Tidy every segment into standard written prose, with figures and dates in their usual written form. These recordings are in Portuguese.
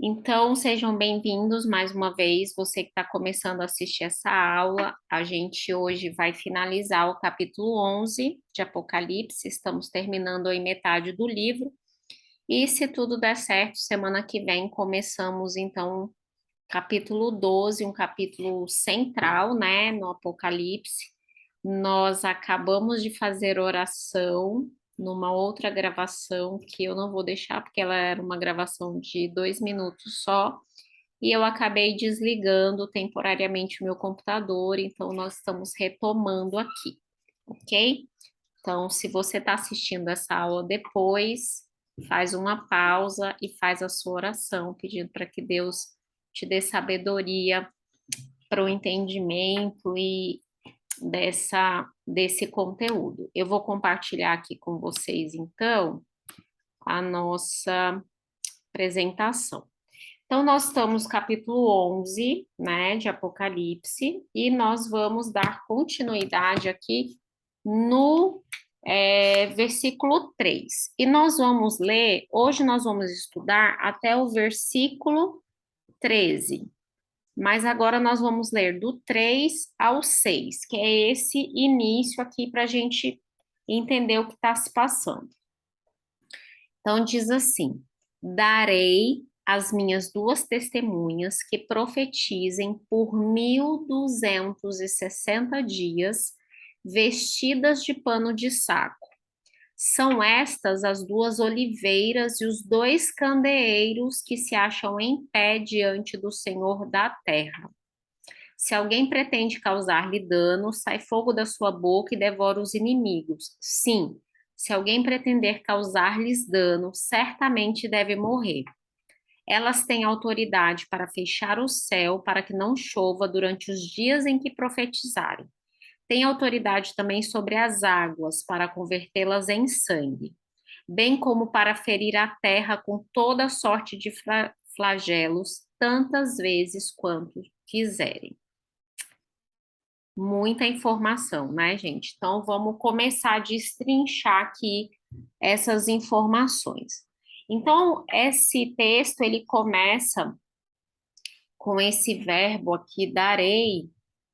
Então, sejam bem-vindos mais uma vez, você que está começando a assistir essa aula. A gente hoje vai finalizar o capítulo 11 de Apocalipse, estamos terminando aí metade do livro. E se tudo der certo, semana que vem começamos então capítulo 12, um capítulo central, né, no Apocalipse. Nós acabamos de fazer oração numa outra gravação que eu não vou deixar, porque ela era uma gravação de 2 minutos só, e eu acabei desligando temporariamente o meu computador, então nós estamos retomando aqui, ok? Então, se você está assistindo essa aula depois, faz uma pausa e faz a sua oração, pedindo para que Deus te dê sabedoria para o entendimento e desse conteúdo. Eu vou compartilhar aqui com vocês, então, a nossa apresentação. Então, nós estamos no capítulo 11, né, de Apocalipse, e nós vamos dar continuidade aqui no versículo 3. E nós vamos ler, hoje nós vamos estudar até o versículo 13. Mas agora nós vamos ler do 3 ao 6, que é esse início aqui para a gente entender o que está se passando. Então, diz assim: darei as minhas duas testemunhas que profetizem por 1260 dias, vestidas de pano de saco. São estas as duas oliveiras e os dois candeeiros que se acham em pé diante do Senhor da terra. Se alguém pretende causar-lhe dano, sai fogo da sua boca e devora os inimigos. Sim, se alguém pretender causar-lhes dano, certamente deve morrer. Elas têm autoridade para fechar o céu para que não chova durante os dias em que profetizarem. Têm autoridade também sobre as águas para convertê-las em sangue, bem como para ferir a terra com toda sorte de flagelos, tantas vezes quanto quiserem. Muita informação, né, gente? Então, vamos começar a destrinchar aqui essas informações. Então, esse texto, ele começa com esse verbo aqui, darei,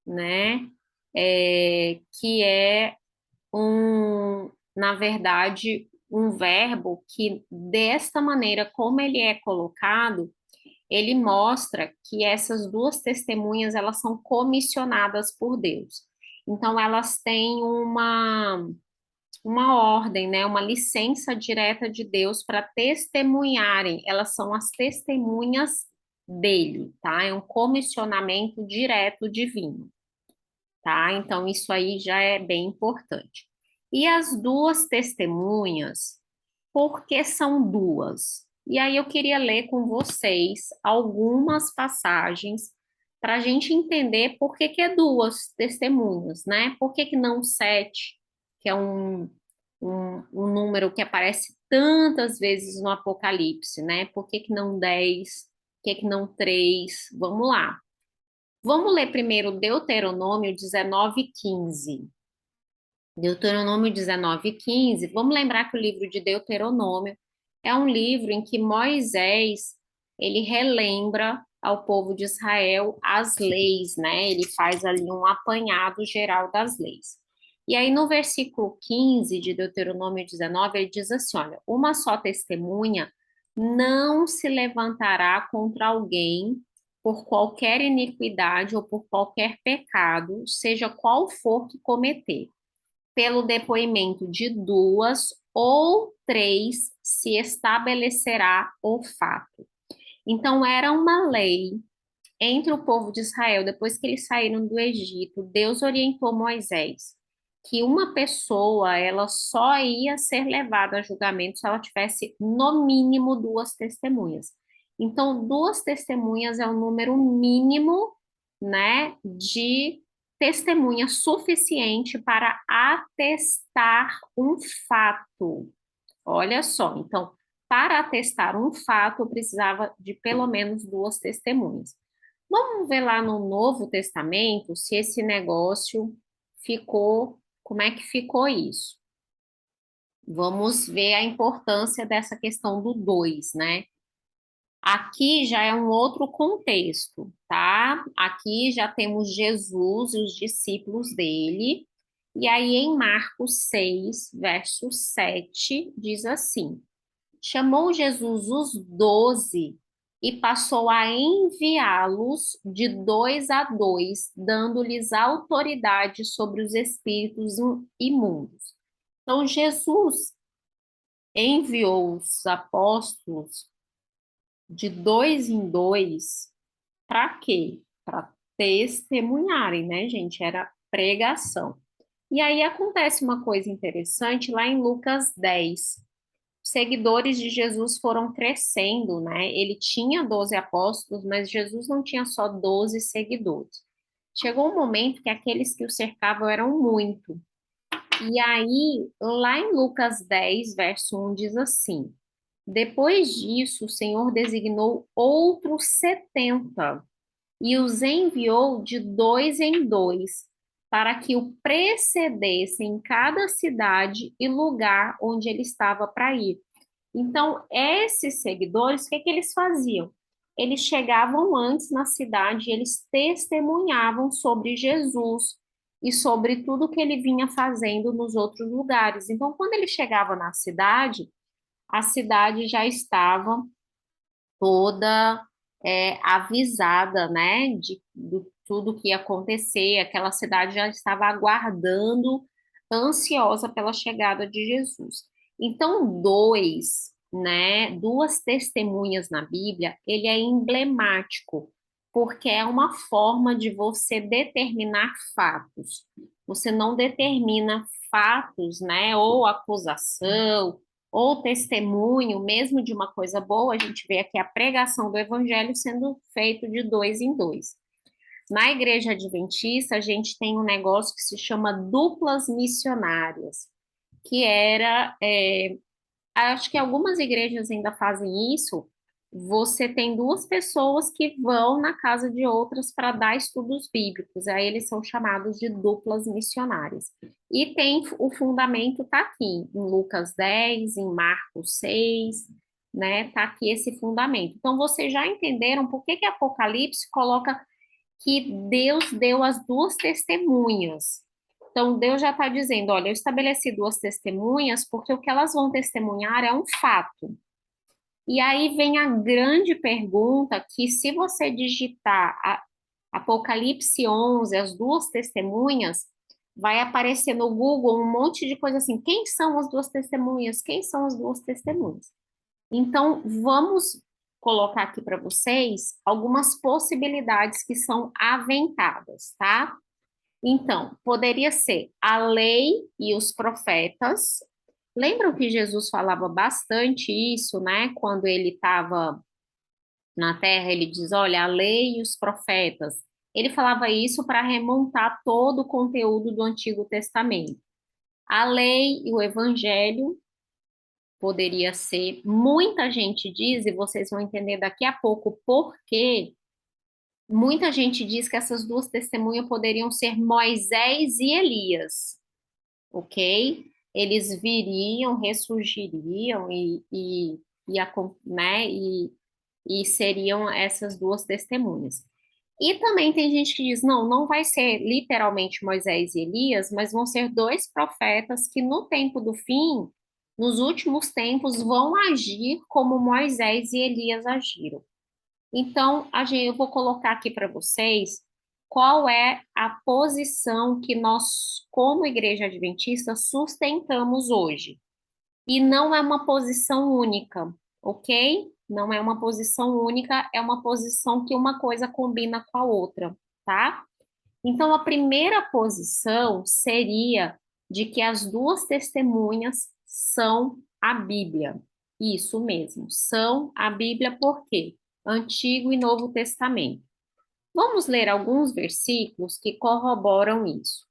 né, que é na verdade, um verbo que, desta maneira como ele é colocado, ele mostra que essas duas testemunhas, elas são comissionadas por Deus. Então, elas têm uma ordem, né, uma licença direta de Deus para testemunharem, elas são as testemunhas dele, tá? É um comissionamento direto divino, tá? Então, isso aí já é bem importante. E as duas testemunhas, por que são duas? E aí eu queria ler com vocês algumas passagens para a gente entender por que que é duas testemunhas, né? Por que que não sete, que é um número que aparece tantas vezes no Apocalipse, né? Por que que não 10? Por que que não três? Vamos lá. Vamos ler primeiro Deuteronômio 19:15. Deuteronômio 19:15. Vamos lembrar que o livro de Deuteronômio é um livro em que Moisés, ele relembra ao povo de Israel as leis, né? Ele faz ali um apanhado geral das leis. E aí no versículo 15 de Deuteronômio 19, ele diz assim, olha, uma só testemunha não se levantará contra alguém por qualquer iniquidade ou por qualquer pecado, seja qual for que cometer. Pelo depoimento de duas ou três se estabelecerá o fato. Então, era uma lei entre o povo de Israel, depois que eles saíram do Egito, Deus orientou Moisés que uma pessoa, ela só ia ser levada a julgamento se ela tivesse, no mínimo, duas testemunhas. Então, duas testemunhas é o número mínimo, né, de testemunha suficiente para atestar um fato. Olha só, então, para atestar um fato, eu precisava de pelo menos duas testemunhas. Vamos ver lá no Novo Testamento se esse negócio ficou, como é que ficou isso? Vamos ver a importância dessa questão do dois, né? Aqui já é um outro contexto, tá? Aqui já temos Jesus e os discípulos dele. E aí, em Marcos 6, verso 7, diz assim: chamou Jesus os 12 e passou a enviá-los de dois a dois, dando-lhes autoridade sobre os espíritos imundos. Então, Jesus enviou os apóstolos de dois em dois, para quê? Para testemunharem, né, gente? Era pregação. E aí acontece uma coisa interessante lá em Lucas 10. Seguidores de Jesus foram crescendo, né? Ele tinha 12 apóstolos, mas Jesus não tinha só 12 seguidores. Chegou um momento que aqueles que o cercavam eram muito. E aí, lá em Lucas 10, verso 1, diz assim: depois disso, o Senhor designou outros 70 e os enviou de dois em dois, para que o precedessem em cada cidade e lugar onde ele estava para ir. Então, esses seguidores, o que que eles faziam? Eles chegavam antes na cidade, e eles testemunhavam sobre Jesus e sobre tudo que ele vinha fazendo nos outros lugares. Então, quando ele chegava na cidade, a cidade já estava toda avisada, né, de tudo que ia acontecer. Aquela cidade já estava aguardando, ansiosa pela chegada de Jesus. Então, duas testemunhas na Bíblia, ele é emblemático, porque é uma forma de você determinar fatos. Você não determina fatos, né, ou acusação, ou testemunho, mesmo de uma coisa boa, a gente vê aqui a pregação do evangelho sendo feito de dois em dois. Na igreja adventista, a gente tem um negócio que se chama duplas missionárias, que acho que algumas igrejas ainda fazem isso. Você tem duas pessoas que vão na casa de outras para dar estudos bíblicos, aí eles são chamados de duplas missionárias. E tem o fundamento tá aqui, em Lucas 10, em Marcos 6, né? Tá aqui esse fundamento. Então vocês já entenderam por que que Apocalipse coloca que Deus deu as duas testemunhas. Então, Deus já está dizendo: olha, eu estabeleci duas testemunhas porque o que elas vão testemunhar é um fato. E aí vem a grande pergunta: que se você digitar Apocalipse 11, as duas testemunhas, vai aparecer no Google um monte de coisa assim: quem são as duas testemunhas? Quem são as duas testemunhas? Então, vamos colocar aqui para vocês algumas possibilidades que são aventadas, tá? Então, poderia ser a lei e os profetas. Lembram que Jesus falava bastante isso, né? Quando ele estava na terra, ele diz: olha, a lei e os profetas. Ele falava isso para remontar todo o conteúdo do Antigo Testamento. A lei e o evangelho poderia ser. Muita gente diz, e vocês vão entender daqui a pouco por quê. Muita gente diz que essas duas testemunhas poderiam ser Moisés e Elias, ok? Eles viriam, ressurgiriam né, e seriam essas duas testemunhas. E também tem gente que diz, não, não vai ser literalmente Moisés e Elias, mas vão ser dois profetas que no tempo do fim, nos últimos tempos, vão agir como Moisés e Elias agiram. Então, eu vou colocar aqui para vocês qual é a posição que nós, como Igreja Adventista, sustentamos hoje. E não é uma posição única, ok? Não é uma posição única, é uma posição que uma coisa combina com a outra, tá? Então, a primeira posição seria de que as duas testemunhas são a Bíblia. Isso mesmo, são a Bíblia, por quê? Antigo e Novo Testamento. Vamos ler alguns versículos que corroboram isso.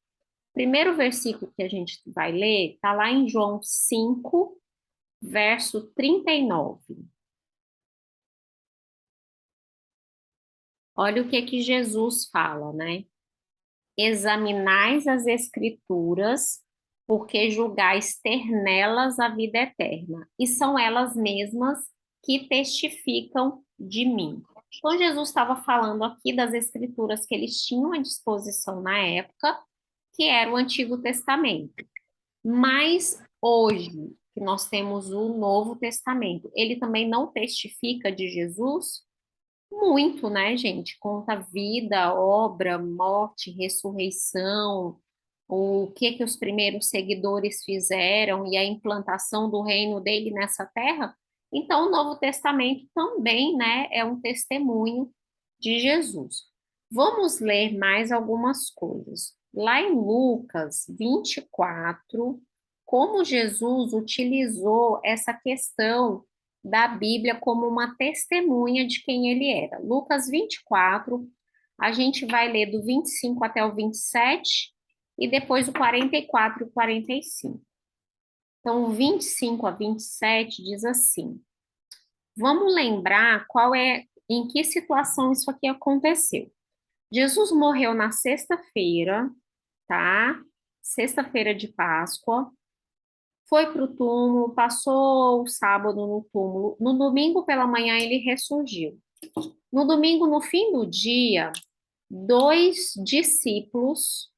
O primeiro versículo que a gente vai ler está lá em João 5, verso 39. Olha o que que Jesus fala, né? Examinais as Escrituras, porque julgais ter nelas a vida eterna, e são elas mesmas que testificam de mim. Então, Jesus estava falando aqui das escrituras que eles tinham à disposição na época, que era o Antigo Testamento. Mas hoje, que nós temos o Novo Testamento, ele também não testifica de Jesus? Muito, né, gente? Conta vida, obra, morte, ressurreição, o que que os primeiros seguidores fizeram e a implantação do reino dele nessa terra. Então, o Novo Testamento também, né, é um testemunho de Jesus. Vamos ler mais algumas coisas. Lá em Lucas 24, como Jesus utilizou essa questão da Bíblia como uma testemunha de quem ele era. Lucas 24, a gente vai ler do 25 até o 27 e depois o 44 e o 45. Então, o 25 a 27 diz assim: vamos lembrar em que situação isso aqui aconteceu. Jesus morreu na sexta-feira, tá? Sexta-feira de Páscoa. Foi para o túmulo, passou o sábado no túmulo. No domingo pela manhã ele ressurgiu. No domingo, no fim do dia, dois discípulos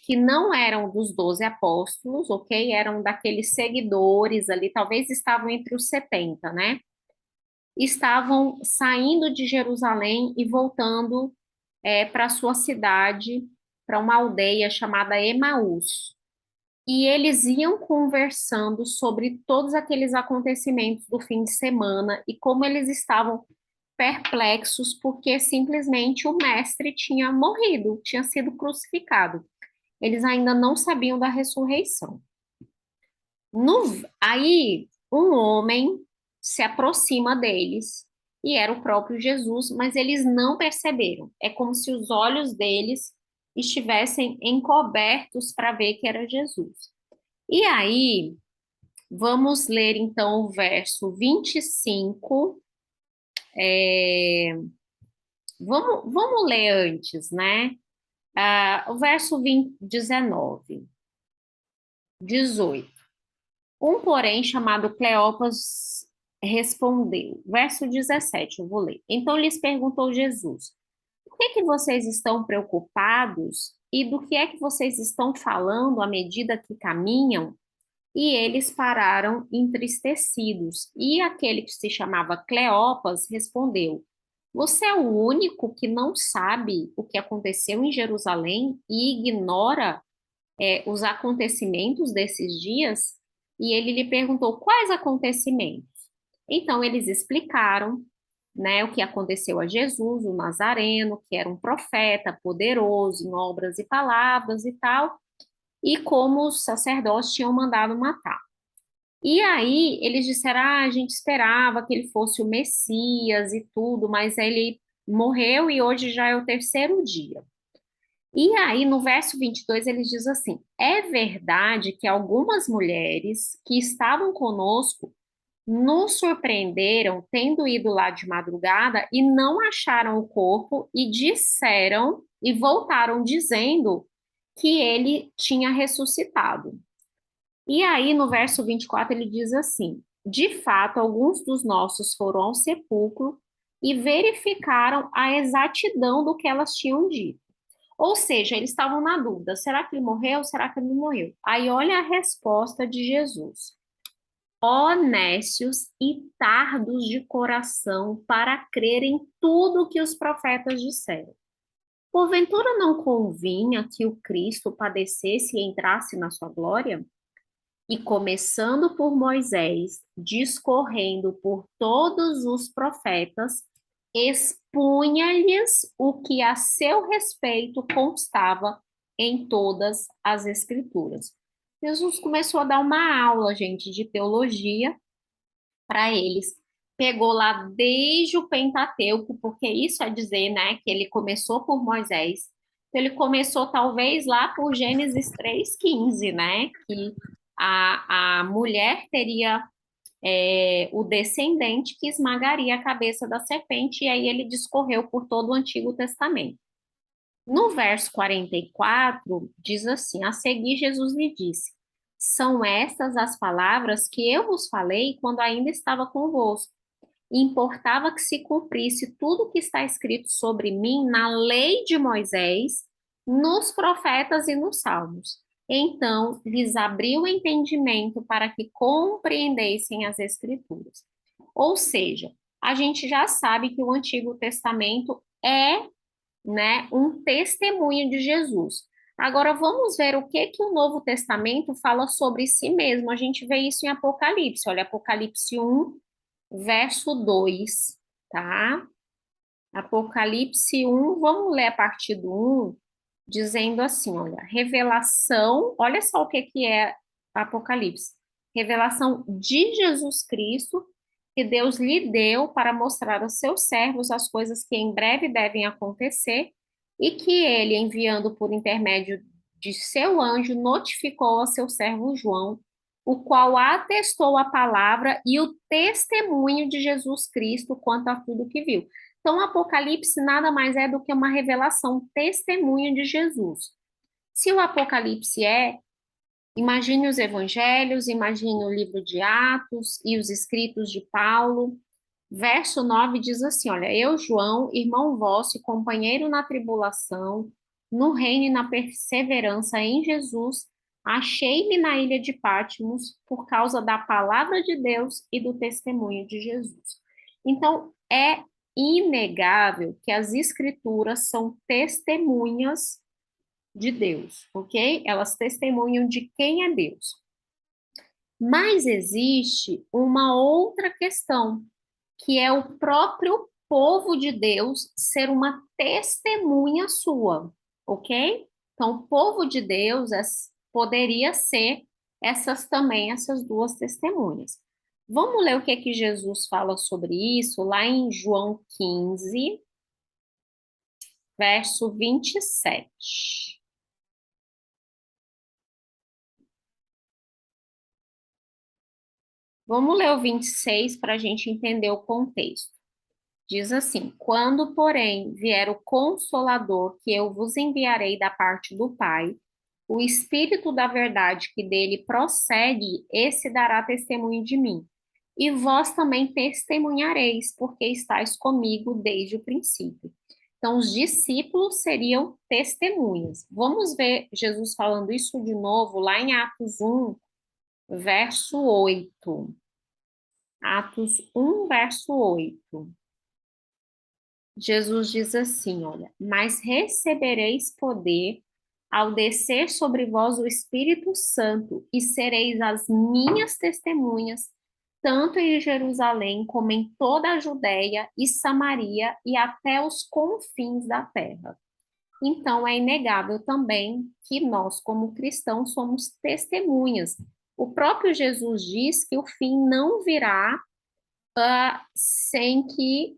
que não eram dos 12 apóstolos, ok? Eram daqueles seguidores ali, talvez estavam entre os 70, né? Estavam saindo de Jerusalém e voltando para sua cidade, para uma aldeia chamada Emaús. E eles iam conversando sobre todos aqueles acontecimentos do fim de semana e como eles estavam perplexos porque simplesmente o mestre tinha morrido, tinha sido crucificado. Eles ainda não sabiam da ressurreição. Aí, um homem se aproxima deles e era o próprio Jesus, mas eles não perceberam. É como se os olhos deles estivessem encobertos para ver que era Jesus. E aí, vamos ler então o verso 25. Vamos ler antes, né? O verso 19, 18. Um, porém, chamado Cleopas, respondeu. Verso 17, eu vou ler. Então lhes perguntou Jesus: por que que vocês estão preocupados e do que é que vocês estão falando à medida que caminham? E eles pararam entristecidos. E aquele que se chamava Cleopas respondeu: você é o único que não sabe o que aconteceu em Jerusalém e ignora os acontecimentos desses dias? E ele lhe perguntou: quais acontecimentos? Então eles explicaram, né, o que aconteceu a Jesus, o Nazareno, que era um profeta poderoso em obras e palavras e tal, e como os sacerdotes tinham mandado matar. E aí eles disseram: a gente esperava que ele fosse o Messias e tudo, mas ele morreu e hoje já é o terceiro dia. E aí, no verso 22, ele diz assim: é verdade que algumas mulheres que estavam conosco nos surpreenderam tendo ido lá de madrugada e não acharam o corpo e disseram e voltaram dizendo que ele tinha ressuscitado. E aí, no verso 24, ele diz assim: de fato, alguns dos nossos foram ao sepulcro e verificaram a exatidão do que elas tinham dito. Ou seja, eles estavam na dúvida: será que ele morreu? Será que ele não morreu? Aí, olha a resposta de Jesus: ó nécios e tardos de coração para crer em tudo que os profetas disseram. Porventura não convinha que o Cristo padecesse e entrasse na sua glória? E começando por Moisés, discorrendo por todos os profetas, expunha-lhes o que a seu respeito constava em todas as Escrituras. Jesus começou a dar uma aula, gente, de teologia para eles. Pegou lá desde o Pentateuco, porque isso é dizer, né, que ele começou por Moisés. Então, ele começou talvez lá por Gênesis 3:15, né, que a mulher teria o descendente que esmagaria a cabeça da serpente, e aí ele discorreu por todo o Antigo Testamento. No verso 44, diz assim: a seguir, Jesus lhe disse: são estas as palavras que eu vos falei quando ainda estava convosco. importava que se cumprisse tudo o que está escrito sobre mim na lei de Moisés, nos profetas e nos salmos. Então lhes abriu o entendimento para que compreendessem as Escrituras. Ou seja, a gente já sabe que o Antigo Testamento é, né, um testemunho de Jesus. Agora vamos ver o que que o Novo Testamento fala sobre si mesmo. A gente vê isso em Apocalipse. Olha, Apocalipse 1, verso 2, tá? Apocalipse 1, vamos ler a partir do 1, dizendo assim, olha, revelação, olha só o que que é Apocalipse. Revelação de Jesus Cristo, que Deus lhe deu para mostrar aos seus servos as coisas que em breve devem acontecer, e que ele, enviando por intermédio de seu anjo, notificou a seu servo João, o qual atestou a palavra e o testemunho de Jesus Cristo quanto a tudo que viu. Então, o Apocalipse nada mais é do que uma revelação, um testemunho de Jesus. Se o Apocalipse imagine os evangelhos, imagine o livro de Atos e os escritos de Paulo. Verso 9 diz assim: olha, eu, João, irmão vosso e companheiro na tribulação, no reino e na perseverança em Jesus, achei-me na ilha de Patmos por causa da palavra de Deus e do testemunho de Jesus. Então, é inegável que as escrituras são testemunhas de Deus, ok? Elas testemunham de quem é Deus. Mas existe uma outra questão, que é o próprio povo de Deus ser uma testemunha sua, ok? Então, o povo de Deus poderia ser essas duas testemunhas. Vamos ler o que é que Jesus fala sobre isso lá em João 15, verso 27. Vamos ler o 26 para a gente entender o contexto. Diz assim: quando, porém, vier o Consolador, que eu vos enviarei da parte do Pai, o Espírito da verdade que dele procede, esse dará testemunho de mim. E vós também testemunhareis, porque estáis comigo desde o princípio. Então, os discípulos seriam testemunhas. Vamos ver Jesus falando isso de novo lá em Atos 1, verso 8. Atos 1, verso 8. Jesus diz assim, olha, mas recebereis poder ao descer sobre vós o Espírito Santo e sereis as minhas testemunhas, tanto em Jerusalém como em toda a Judéia e Samaria e até os confins da terra. Então, é inegável também que nós, como cristãos, somos testemunhas. O próprio Jesus diz que o fim não virá sem que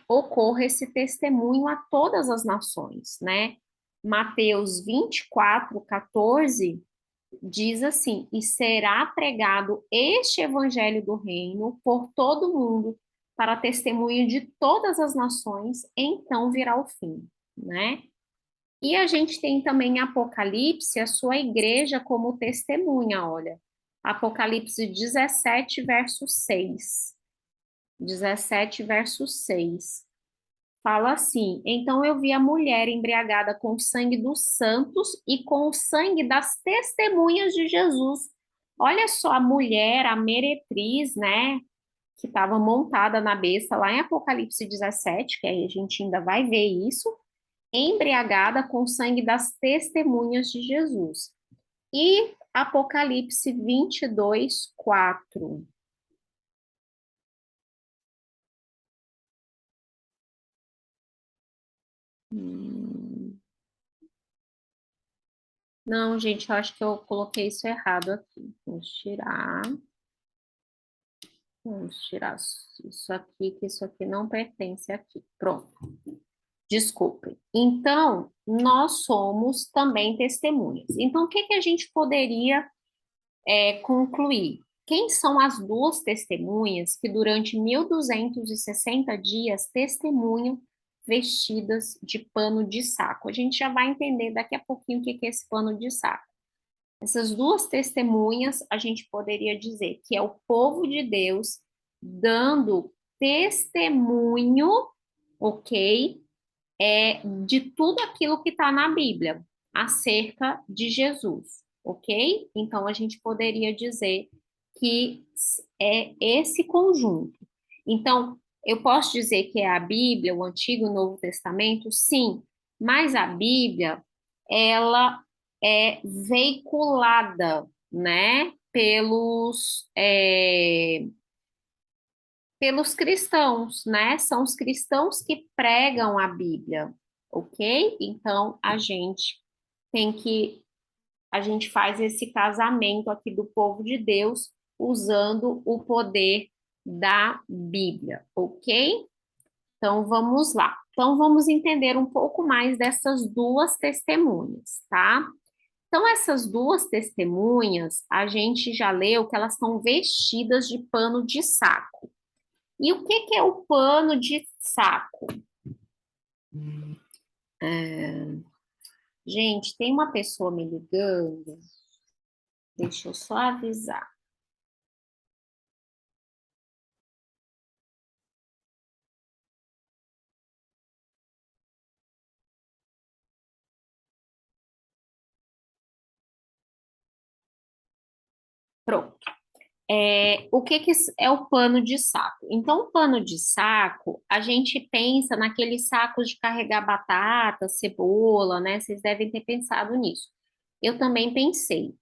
ocorra esse testemunho a todas as nações, né? Mateus 24, 14 diz assim: e será pregado este evangelho do reino por todo o mundo, para testemunho de todas as nações, então virá o fim, né? E a gente tem também em Apocalipse a sua igreja como testemunha, olha. Apocalipse 17, verso 6. 17, verso 6. Fala assim: então eu vi a mulher embriagada com o sangue dos santos e com o sangue das testemunhas de Jesus. Olha só a mulher, a meretriz, né, que estava montada na besta lá em Apocalipse 17, que aí a gente ainda vai ver isso, embriagada com o sangue das testemunhas de Jesus. E Apocalipse 22, 4. Hum. Não, gente, eu acho que eu coloquei isso errado aqui. Vamos tirar. Vamos tirar isso aqui, que isso aqui não pertence aqui. Pronto. Desculpe. Então, nós somos também testemunhas. Então, o que que a gente poderia concluir? Quem são as duas testemunhas que durante 1260 dias testemunham vestidas de pano de saco? A gente já vai entender daqui a pouquinho o que que é esse pano de saco. Essas duas testemunhas, a gente poderia dizer que é o povo de Deus dando testemunho, ok? De tudo aquilo que está na Bíblia acerca de Jesus, ok? Então a gente poderia dizer que é esse conjunto. Então, eu posso dizer que é a Bíblia, o Antigo e o Novo Testamento, sim, mas a Bíblia, ela é veiculada, né, pelos cristãos, né? São os cristãos que pregam a Bíblia, ok? Então tem que, a gente faz esse casamento aqui do povo de Deus usando o poder da Bíblia, ok? Então vamos lá. Então vamos entender um pouco mais dessas duas testemunhas, tá? Então, essas duas testemunhas, a gente já leu que elas estão vestidas de pano de saco. E o que que é o pano de saco? É, gente, tem uma pessoa me ligando. Deixa eu só avisar. Pronto. O que que é o pano de saco? Então, o pano de saco, a gente pensa naqueles sacos de carregar batata, cebola, né? Vocês devem ter pensado nisso. Eu também pensei.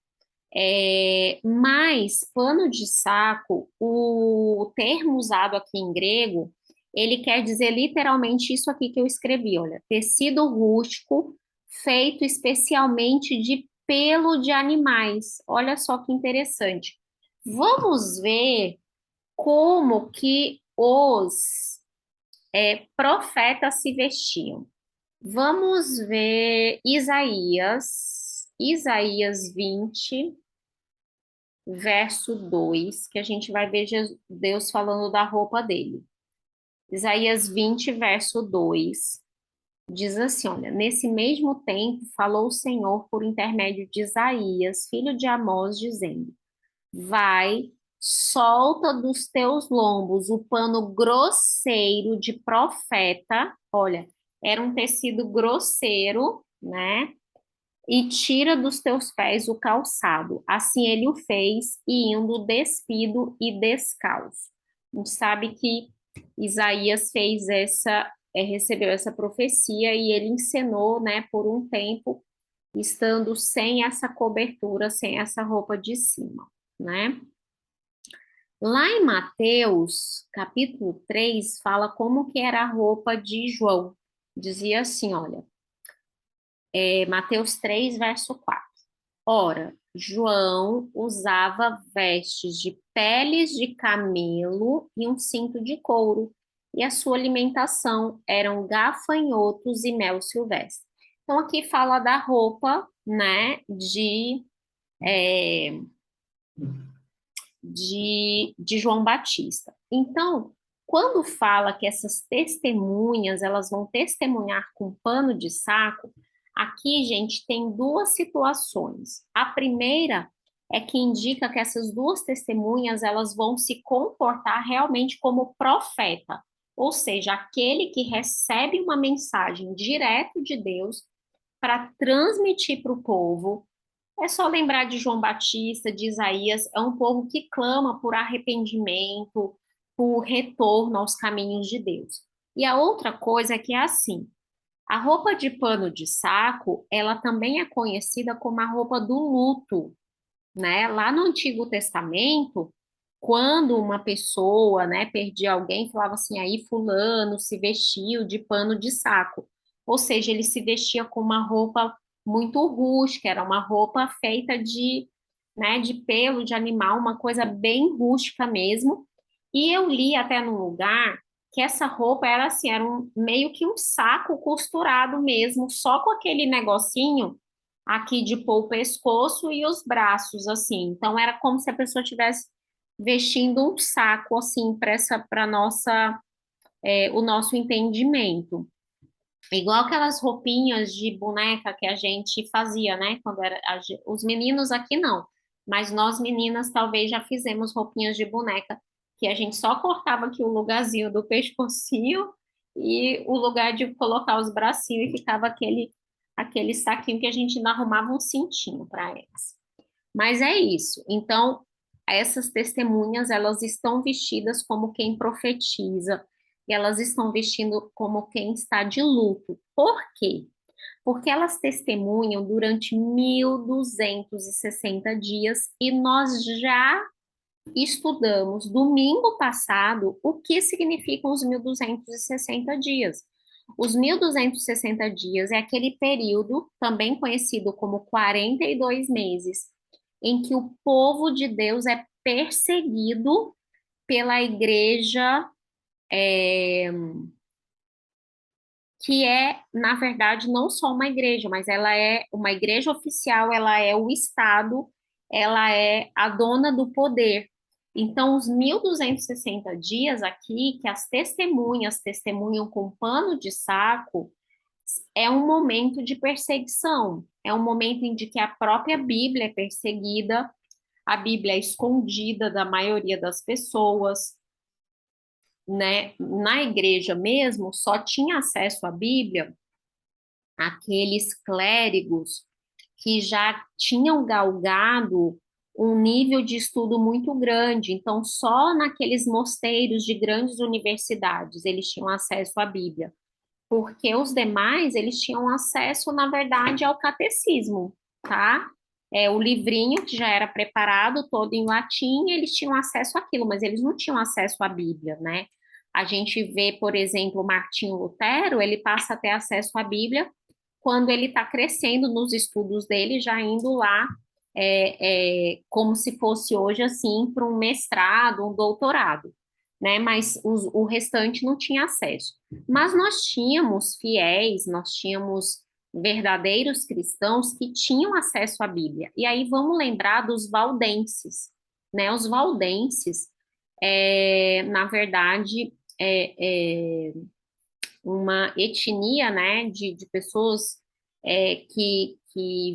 Mas pano de saco, o termo usado aqui em grego, ele quer dizer literalmente isso aqui que eu escrevi, olha, tecido rústico feito especialmente de pelo de animais. Olha só que interessante. Vamos ver como que os profetas se vestiam. Vamos ver Isaías 20 verso 2, que a gente vai ver Deus falando da roupa dele. Isaías 20, verso 2, diz assim, olha, nesse mesmo tempo falou o Senhor por intermédio de Isaías, filho de Amós, dizendo, vai, solta dos teus lombos o pano grosseiro de profeta, olha, era um tecido grosseiro, né? E tira dos teus pés o calçado. Assim ele o fez, e indo despido e descalço. A gente sabe que Isaías recebeu essa profecia e ele encenou, né, por um tempo, estando sem essa cobertura, sem essa roupa de cima, né? Lá em Mateus, capítulo 3, fala como que era a roupa de João. Dizia assim, olha, Mateus 3, verso 4. Ora, João usava vestes de peles de camelo e um cinto de couro, e a sua alimentação eram gafanhotos e mel silvestre. Então, aqui fala da roupa, né, é, de João Batista. Então, quando fala que essas testemunhas, elas vão testemunhar com pano de saco, aqui, gente, tem duas situações. A primeira é que indica que essas duas testemunhas, elas vão se comportar realmente como profeta, ou seja, aquele que recebe uma mensagem direto de Deus para transmitir para o povo. É só lembrar de João Batista, de Isaías, é um povo que clama por arrependimento, por retorno aos caminhos de Deus. E a outra coisa é que é assim, a roupa de pano de saco, ela também é conhecida como a roupa do luto, né? Lá no Antigo Testamento, quando uma pessoa, né, perdia alguém, falava assim, aí fulano se vestiu de pano de saco. Ou seja, ele se vestia com uma roupa muito rústica, era uma roupa feita de pelo de animal, uma coisa bem rústica mesmo. E eu li até num lugar que essa roupa era assim, era meio que um saco costurado mesmo, só com aquele negocinho aqui de pôr o pescoço e os braços, assim. Então, era como se a pessoa tivesse vestindo um saco, assim, para o nosso entendimento. Igual aquelas roupinhas de boneca que a gente fazia, né? Quando era os meninos aqui não, mas nós meninas talvez já fizemos roupinhas de boneca que a gente só cortava aqui o lugarzinho do pescocinho e o lugar de colocar os bracinhos e ficava aquele saquinho que a gente ainda arrumava um cintinho para elas. Mas é isso. Então, essas testemunhas, elas estão vestidas como quem profetiza, e elas estão vestindo como quem está de luto. Por quê? Porque elas testemunham durante 1260 dias e nós já estudamos domingo passado o que significam os 1260 dias. Os 1260 dias é aquele período, também conhecido como 42 meses, em que o povo de Deus é perseguido pela igreja, que é, na verdade, não só uma igreja, mas ela é uma igreja oficial, ela é o Estado, ela é a dona do poder. Então, os 1260 dias aqui, que as testemunhas testemunham com pano de saco, é um momento de perseguição, é um momento em que a própria Bíblia é perseguida, a Bíblia é escondida da maioria das pessoas, né? Na igreja mesmo, só tinha acesso à Bíblia aqueles clérigos que já tinham galgado um nível de estudo muito grande. Então, só naqueles mosteiros de grandes universidades eles tinham acesso à Bíblia, porque os demais eles tinham acesso, na verdade, ao catecismo, tá? O livrinho que já era preparado todo em latim, eles tinham acesso àquilo, mas eles não tinham acesso à Bíblia, né? A gente vê, por exemplo, Martinho Lutero, ele passa a ter acesso à Bíblia quando ele está crescendo nos estudos dele, já indo lá, como se fosse hoje assim, para um mestrado, um doutorado, né? Mas o restante não tinha acesso. Mas nós tínhamos fiéis, nós tínhamos verdadeiros cristãos que tinham acesso à Bíblia. E aí vamos lembrar dos valdenses, né? Os valdenses, na verdade, uma etnia, né, de pessoas que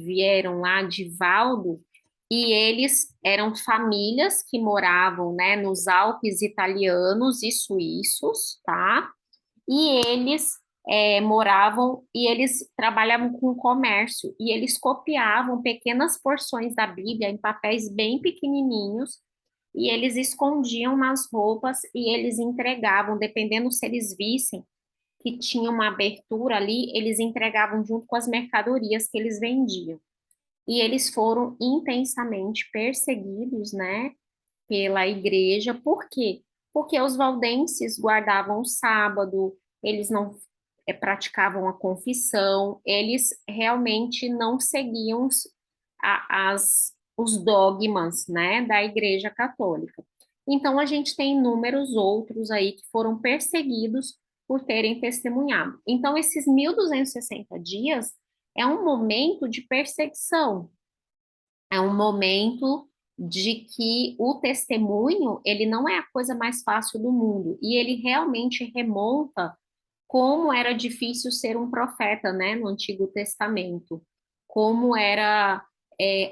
vieram lá de Valdo, e eles eram famílias que moravam, né, nos Alpes italianos e suíços, tá? E eles moravam e eles trabalhavam com comércio, e eles copiavam pequenas porções da Bíblia em papéis bem pequenininhos, e eles escondiam nas roupas e eles entregavam, dependendo se eles vissem que tinha uma abertura ali, eles entregavam junto com as mercadorias que eles vendiam. E eles foram intensamente perseguidos, né, pela igreja. Por quê? Porque os valdenses guardavam o sábado, eles não praticavam a confissão, eles realmente não seguiam os dogmas, né, da Igreja Católica. Então, a gente tem inúmeros outros aí que foram perseguidos por terem testemunhado. Então, esses 1260 dias é um momento de perseguição, é um momento de que o testemunho, ele não é a coisa mais fácil do mundo, e ele realmente remonta como era difícil ser um profeta, né, no Antigo Testamento, como era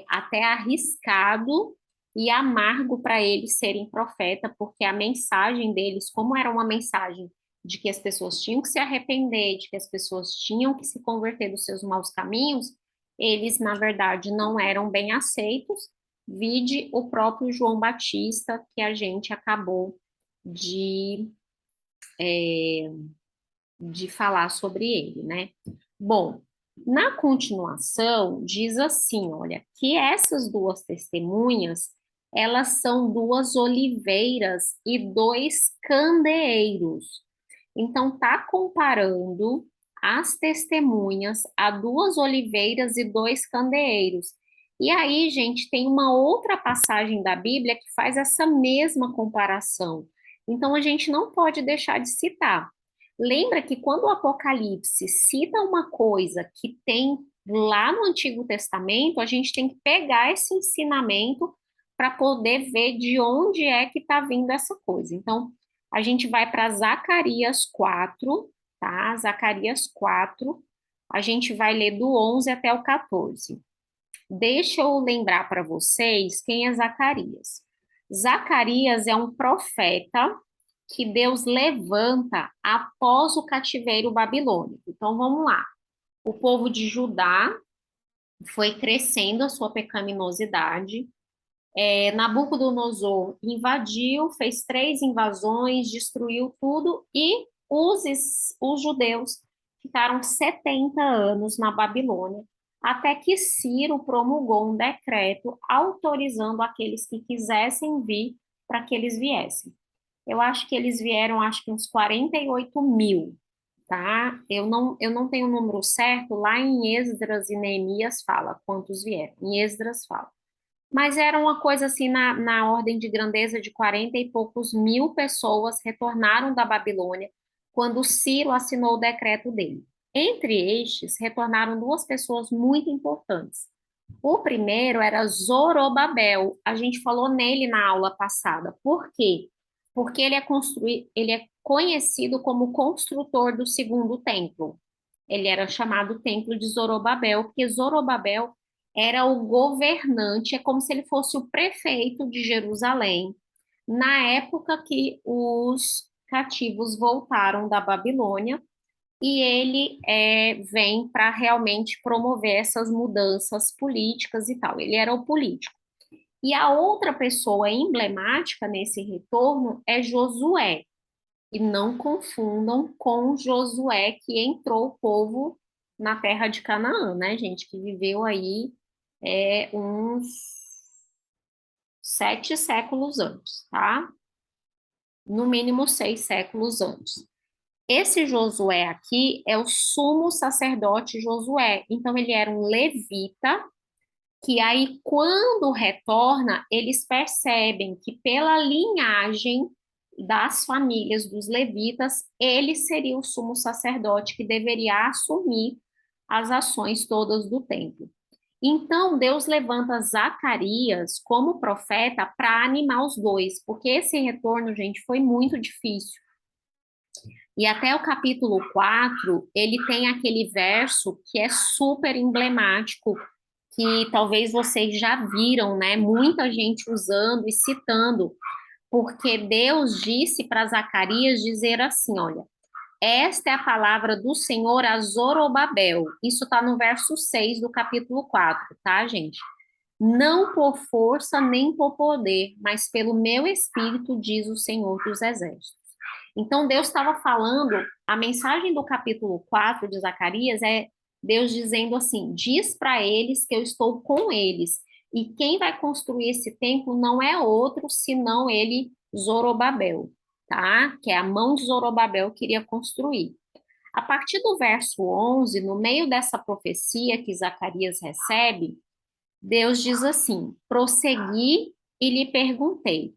até arriscado e amargo para eles serem profeta, porque a mensagem deles, como era uma mensagem de que as pessoas tinham que se arrepender, de que as pessoas tinham que se converter dos seus maus caminhos, eles, na verdade, não eram bem aceitos, vide o próprio João Batista, que a gente acabou de, é, de falar sobre ele, né? Bom, na continuação, diz assim, olha, que essas duas testemunhas, elas são duas oliveiras e dois candeeiros. Então, tá comparando as testemunhas a duas oliveiras e dois candeeiros. E aí, gente, tem uma outra passagem da Bíblia que faz essa mesma comparação. Então, a gente não pode deixar de citar. Lembra que quando o Apocalipse cita uma coisa que tem lá no Antigo Testamento, a gente tem que pegar esse ensinamento para poder ver de onde é que está vindo essa coisa. Então, a gente vai para Zacarias 4, tá? Zacarias 4, a gente vai ler do 11 até o 14. Deixa eu lembrar para vocês quem é Zacarias. Zacarias é um profeta que Deus levanta após o cativeiro babilônico. Então vamos lá. O povo de Judá foi crescendo a sua pecaminosidade. Nabucodonosor invadiu, fez 3 invasões, destruiu tudo e os judeus ficaram 70 anos na Babilônia, até que Ciro promulgou um decreto autorizando aqueles que quisessem vir para que eles viessem. Eu acho que eles vieram, acho que uns 48 mil, tá? Eu não tenho o número certo, lá em Esdras e Neemias fala quantos vieram, em Esdras fala. Mas era uma coisa assim na ordem de grandeza de 40 e poucos mil pessoas retornaram da Babilônia quando Ciro assinou o decreto dele. Entre estes, retornaram 2 pessoas muito importantes. O primeiro era Zorobabel. A gente falou nele na aula passada. Por quê? Porque ele é conhecido como construtor do segundo templo. Ele era chamado Templo de Zorobabel, porque Zorobabel era o governante, é como se ele fosse o prefeito de Jerusalém, na época que os cativos voltaram da Babilônia, e ele vem para realmente promover essas mudanças políticas e tal. Ele era o político. E a outra pessoa emblemática nesse retorno é Josué. E não confundam com Josué, que entrou o povo na terra de Canaã, né, gente? Que viveu aí uns 7 séculos antes, tá? No mínimo 6 séculos antes. Esse Josué aqui é o sumo sacerdote Josué. Então, ele era um levita, que aí, quando retorna, eles percebem que pela linhagem das famílias dos levitas, ele seria o sumo sacerdote que deveria assumir as ações todas do templo. Então, Deus levanta Zacarias como profeta para animar os dois, porque esse retorno, gente, foi muito difícil. E até o capítulo 4 ele tem aquele verso que é super emblemático, que talvez vocês já viram, né? Muita gente usando e citando, porque Deus disse para Zacarias dizer assim: olha, esta é a palavra do Senhor a Zorobabel. Isso está no verso 6 do capítulo 4, tá, gente? Não por força nem por poder, mas pelo meu espírito, diz o Senhor dos Exércitos. Então, Deus estava falando, a mensagem do capítulo 4 de Zacarias é Deus dizendo assim: diz para eles que eu estou com eles. E quem vai construir esse templo não é outro senão ele, Zorobabel, tá? Que é a mão de Zorobabel que iria construir. A partir do verso 11, no meio dessa profecia que Zacarias recebe, Deus diz assim: prossegui e lhe perguntei: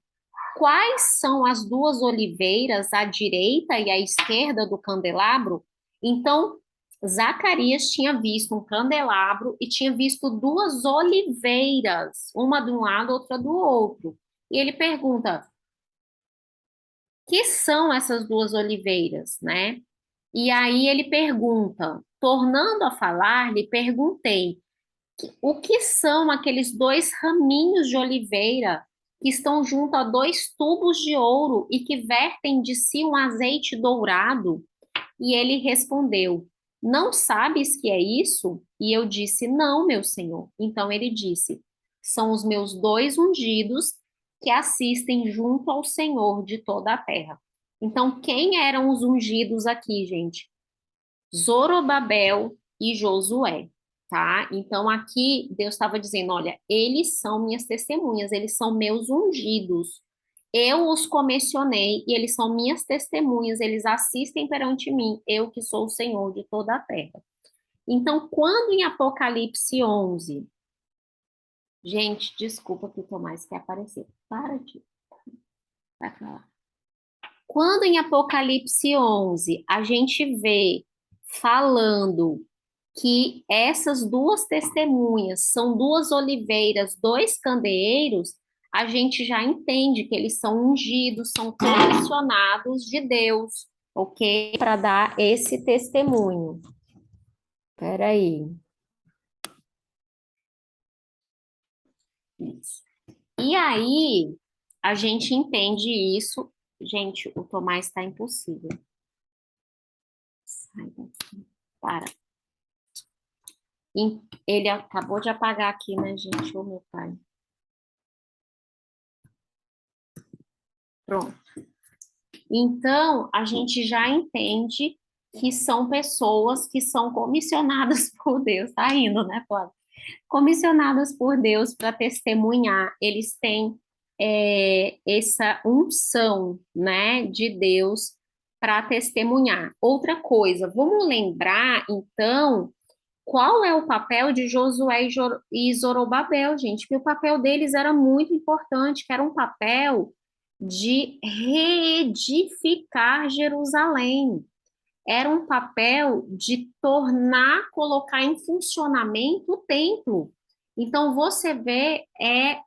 quais são as 2 oliveiras, à direita e à esquerda do candelabro? Então, Zacarias tinha visto um candelabro e tinha visto 2 oliveiras, uma de um lado, outra do outro. E ele pergunta: que são essas 2 oliveiras, né? E aí ele pergunta, tornando a falar, lhe perguntei: o que são aqueles 2 raminhos de oliveira que estão junto a 2 tubos de ouro e que vertem de si um azeite dourado? E ele respondeu: não sabes que é isso? E eu disse: não, meu senhor. Então ele disse: são os meus 2 ungidos que assistem junto ao Senhor de toda a terra. Então, quem eram os ungidos aqui, gente? Zorobabel e Josué, tá? Então aqui Deus estava dizendo, olha, eles são minhas testemunhas, eles são meus ungidos. Eu os comissionei e eles são minhas testemunhas, eles assistem perante mim, eu que sou o Senhor de toda a terra. Então, quando em Apocalipse 11, gente, desculpa que o Tomás quer aparecer. Para de vai falar. Quando em Apocalipse 11 a gente vê falando que essas 2 testemunhas são 2 oliveiras, 2 candeeiros, a gente já entende que eles são ungidos, são comissionados de Deus, ok? Para dar esse testemunho. Espera aí. Isso. E aí, a gente entende isso. Gente, o Tomás está impossível. Sai daqui. Para. Ele acabou de apagar aqui, né, gente? Ô, meu pai. Pronto. Então, a gente já entende que são pessoas que são comissionadas por Deus. Tá indo, né, Flávio? Comissionadas por Deus para testemunhar. Eles têm essa unção, né, de Deus para testemunhar. Outra coisa, vamos lembrar, então, qual é o papel de Josué e Zorobabel, gente? Que o papel deles era muito importante, que era um papel de reedificar Jerusalém. Era um papel de tornar, colocar em funcionamento o templo. Então, você vê,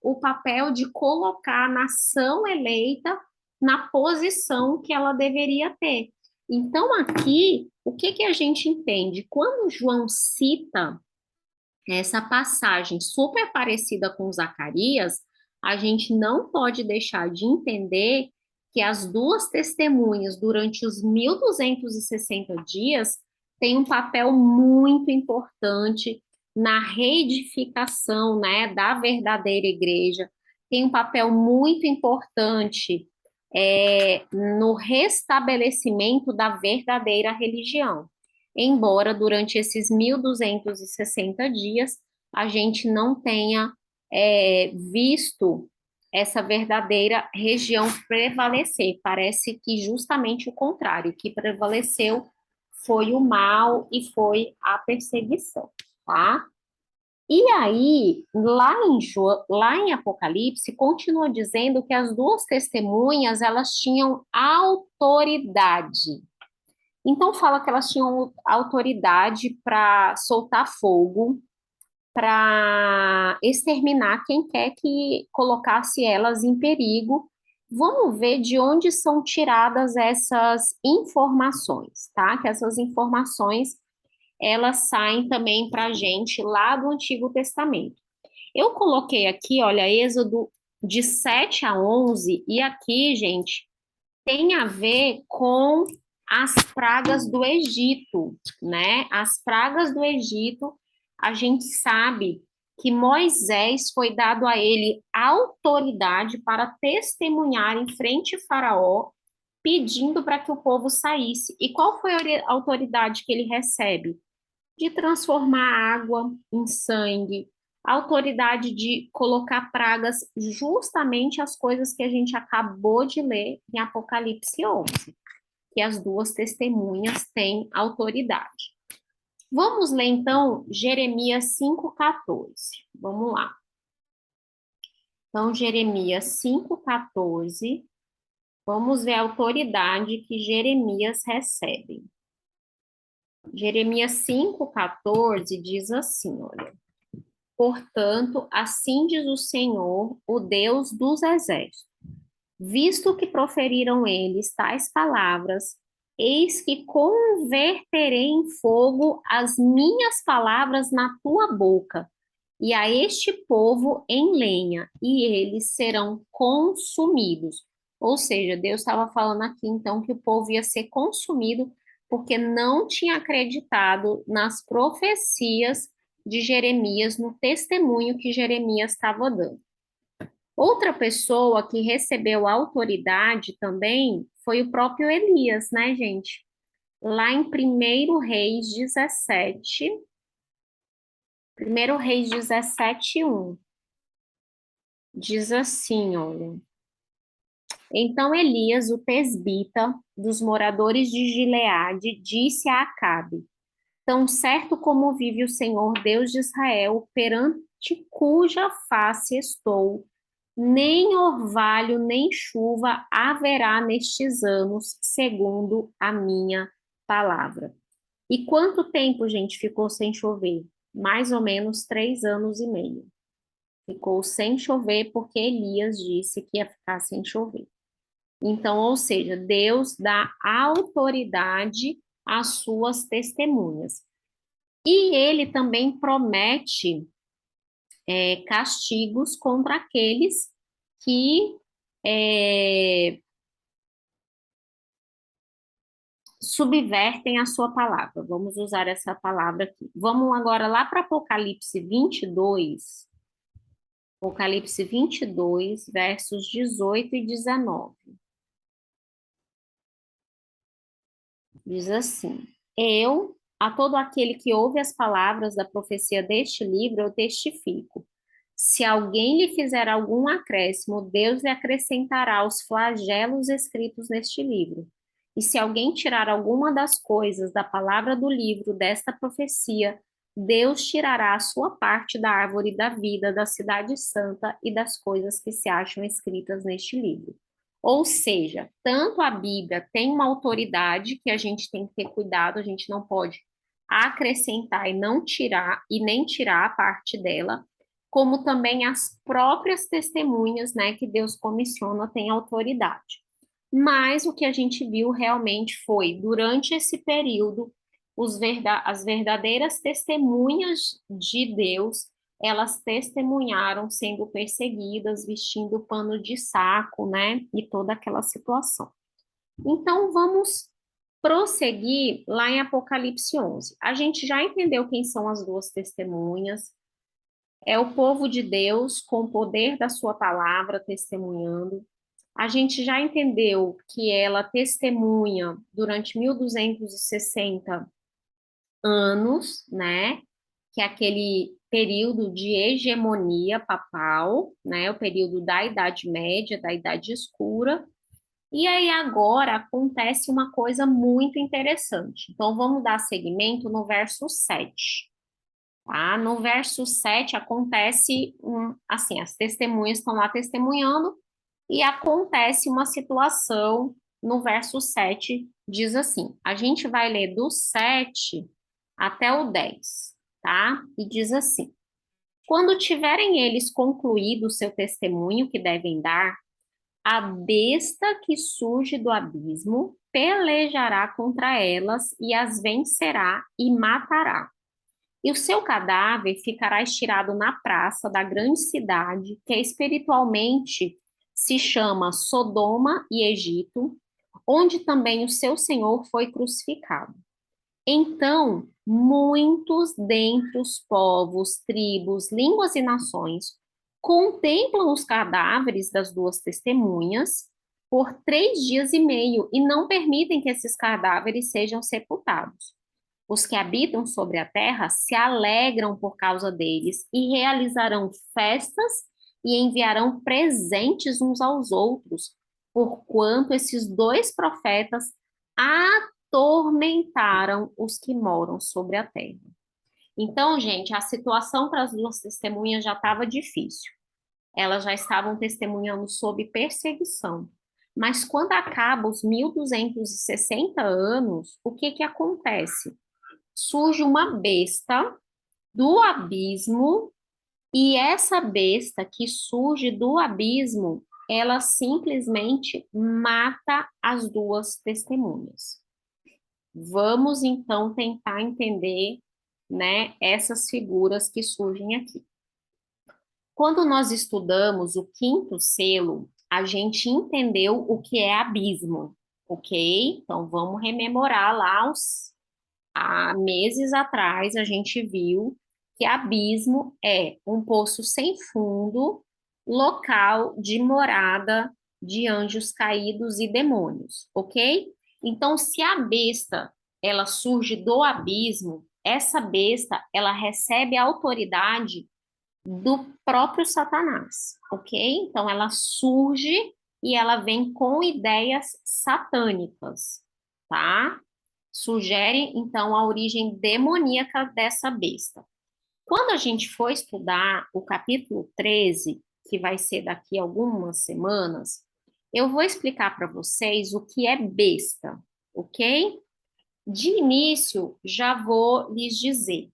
o papel de colocar a nação eleita na posição que ela deveria ter. Então, aqui, o que que a gente entende? Quando João cita essa passagem super parecida com Zacarias, a gente não pode deixar de entender que as duas testemunhas, durante os 1260 dias, têm um papel muito importante na reedificação, né, da verdadeira igreja, tem um papel muito importante no restabelecimento da verdadeira religião. Embora durante esses 1260 dias a gente não tenha visto essa verdadeira região prevalecer. Parece que justamente o contrário, o que prevaleceu foi o mal e foi a perseguição, tá? E aí, lá em Apocalipse, continua dizendo que as duas testemunhas, elas tinham autoridade. Então, fala que elas tinham autoridade para soltar fogo, para exterminar quem quer que colocasse elas em perigo. Vamos ver de onde são tiradas essas informações, tá? Que essas informações, elas saem também para a gente lá do Antigo Testamento. Eu coloquei aqui, olha, Êxodo de 7 a 11, e aqui, gente, tem a ver com as pragas do Egito, né? As pragas do Egito, a gente sabe que Moisés foi dado a ele autoridade para testemunhar em frente a Faraó, pedindo para que o povo saísse. E qual foi a autoridade que ele recebe? De transformar água em sangue, a autoridade de colocar pragas, justamente as coisas que a gente acabou de ler em Apocalipse 11, que as duas testemunhas têm autoridade. Vamos ler então Jeremias 5,14. Vamos lá. Então, Jeremias 5,14. Vamos ver a autoridade que Jeremias recebe. Jeremias 5,14 diz assim, olha. Portanto, assim diz o Senhor, o Deus dos exércitos: visto que proferiram eles tais palavras, eis que converterei em fogo as minhas palavras na tua boca, e a este povo em lenha, e eles serão consumidos. Ou seja, Deus estava falando aqui então que o povo ia ser consumido porque não tinha acreditado nas profecias de Jeremias, no testemunho que Jeremias estava dando. Outra pessoa que recebeu autoridade também foi o próprio Elias, né, gente? Lá em 1 Reis 17, 1 Reis 17, 1, diz assim, olha. Então Elias, o tesbita dos moradores de Gileade, disse a Acabe: tão certo como vive o Senhor Deus de Israel, perante cuja face estou, nem orvalho nem chuva haverá nestes anos, segundo a minha palavra. E quanto tempo, gente, ficou sem chover? Mais ou menos 3 anos e meio. Ficou sem chover porque Elias disse que ia ficar sem chover. Então, ou seja, Deus dá autoridade às suas testemunhas. E ele também promete castigos contra aqueles que subvertem a sua palavra. Vamos usar essa palavra aqui. Vamos agora lá para Apocalipse 22. Apocalipse 22, versos 18 e 19. Diz assim: a todo aquele que ouve as palavras da profecia deste livro, eu testifico. Se alguém lhe fizer algum acréscimo, Deus lhe acrescentará os flagelos escritos neste livro. E se alguém tirar alguma das coisas da palavra do livro desta profecia, Deus tirará a sua parte da árvore da vida, da cidade santa e das coisas que se acham escritas neste livro. Ou seja, tanto a Bíblia tem uma autoridade que a gente tem que ter cuidado, a gente não pode acrescentar e não tirar, e nem tirar a parte dela, como também as próprias testemunhas, né, que Deus comissiona, têm autoridade. Mas o que a gente viu realmente foi, durante esse período, as verdadeiras testemunhas de Deus, elas testemunharam sendo perseguidas, vestindo pano de saco, né, e toda aquela situação. Então, vamos prosseguir lá em Apocalipse 11. A gente já entendeu quem são as duas testemunhas, é o povo de Deus com o poder da sua palavra testemunhando. A gente já entendeu que ela testemunha durante 1260 anos, né? Que é aquele período de hegemonia papal, né? O período da Idade Média, da Idade Escura. E aí agora acontece uma coisa muito interessante. Então vamos dar seguimento no verso 7. Tá? No verso 7 acontece assim, as testemunhas estão lá testemunhando e acontece uma situação no verso 7, diz assim: a gente vai ler do 7 até o 10, tá? E diz assim: quando tiverem eles concluído o seu testemunho que devem dar, a besta que surge do abismo pelejará contra elas e as vencerá e matará. E o seu cadáver ficará estirado na praça da grande cidade, que espiritualmente se chama Sodoma e Egito, onde também o seu Senhor foi crucificado. Então, muitos dentre os povos, tribos, línguas e nações contemplam os cadáveres das duas testemunhas por 3 dias e meio e não permitem que esses cadáveres sejam sepultados. Os que habitam sobre a terra se alegram por causa deles e realizarão festas e enviarão presentes uns aos outros, porquanto esses dois profetas atormentaram os que moram sobre a terra. Então, gente, a situação para as duas testemunhas já estava difícil. Elas já estavam testemunhando sob perseguição. Mas quando acaba os 1260 anos, o que que acontece? Surge uma besta do abismo, e essa besta que surge do abismo, ela simplesmente mata as duas testemunhas. Vamos então tentar entender, né, essas figuras que surgem aqui. Quando nós estudamos o quinto selo, a gente entendeu o que é abismo, ok? Então vamos rememorar lá há meses atrás a gente viu que abismo é um poço sem fundo, local de morada de anjos caídos e demônios, ok? Então, se a besta ela surge do abismo, essa besta ela recebe a autoridade do próprio Satanás, ok? Então, ela surge e ela vem com ideias satânicas, tá? Sugere, então, a origem demoníaca dessa besta. Quando a gente for estudar o capítulo 13, que vai ser daqui a algumas semanas, eu vou explicar para vocês o que é besta, ok? De início, já vou lhes dizer: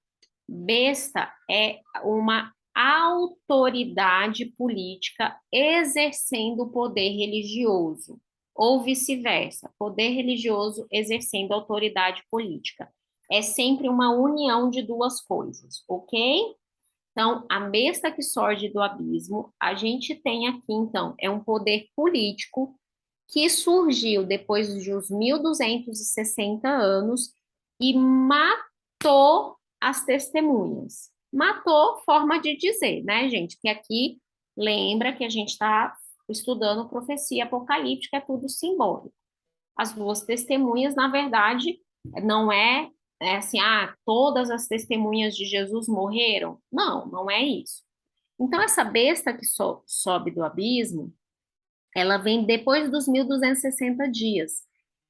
besta é uma autoridade política exercendo o poder religioso, ou vice-versa, poder religioso exercendo autoridade política. É sempre uma união de duas coisas, ok? Então, a besta que surge do abismo, a gente tem aqui, então, é um poder político que surgiu depois de uns 1260 anos e matou as testemunhas. Matou, forma de dizer, né, gente? Que aqui lembra que a gente está estudando profecia apocalíptica, é tudo simbólico. As duas testemunhas, na verdade, não é assim, todas as testemunhas de Jesus morreram. Não, não é isso. Então, essa besta que sobe do abismo, ela vem depois dos 1260 dias.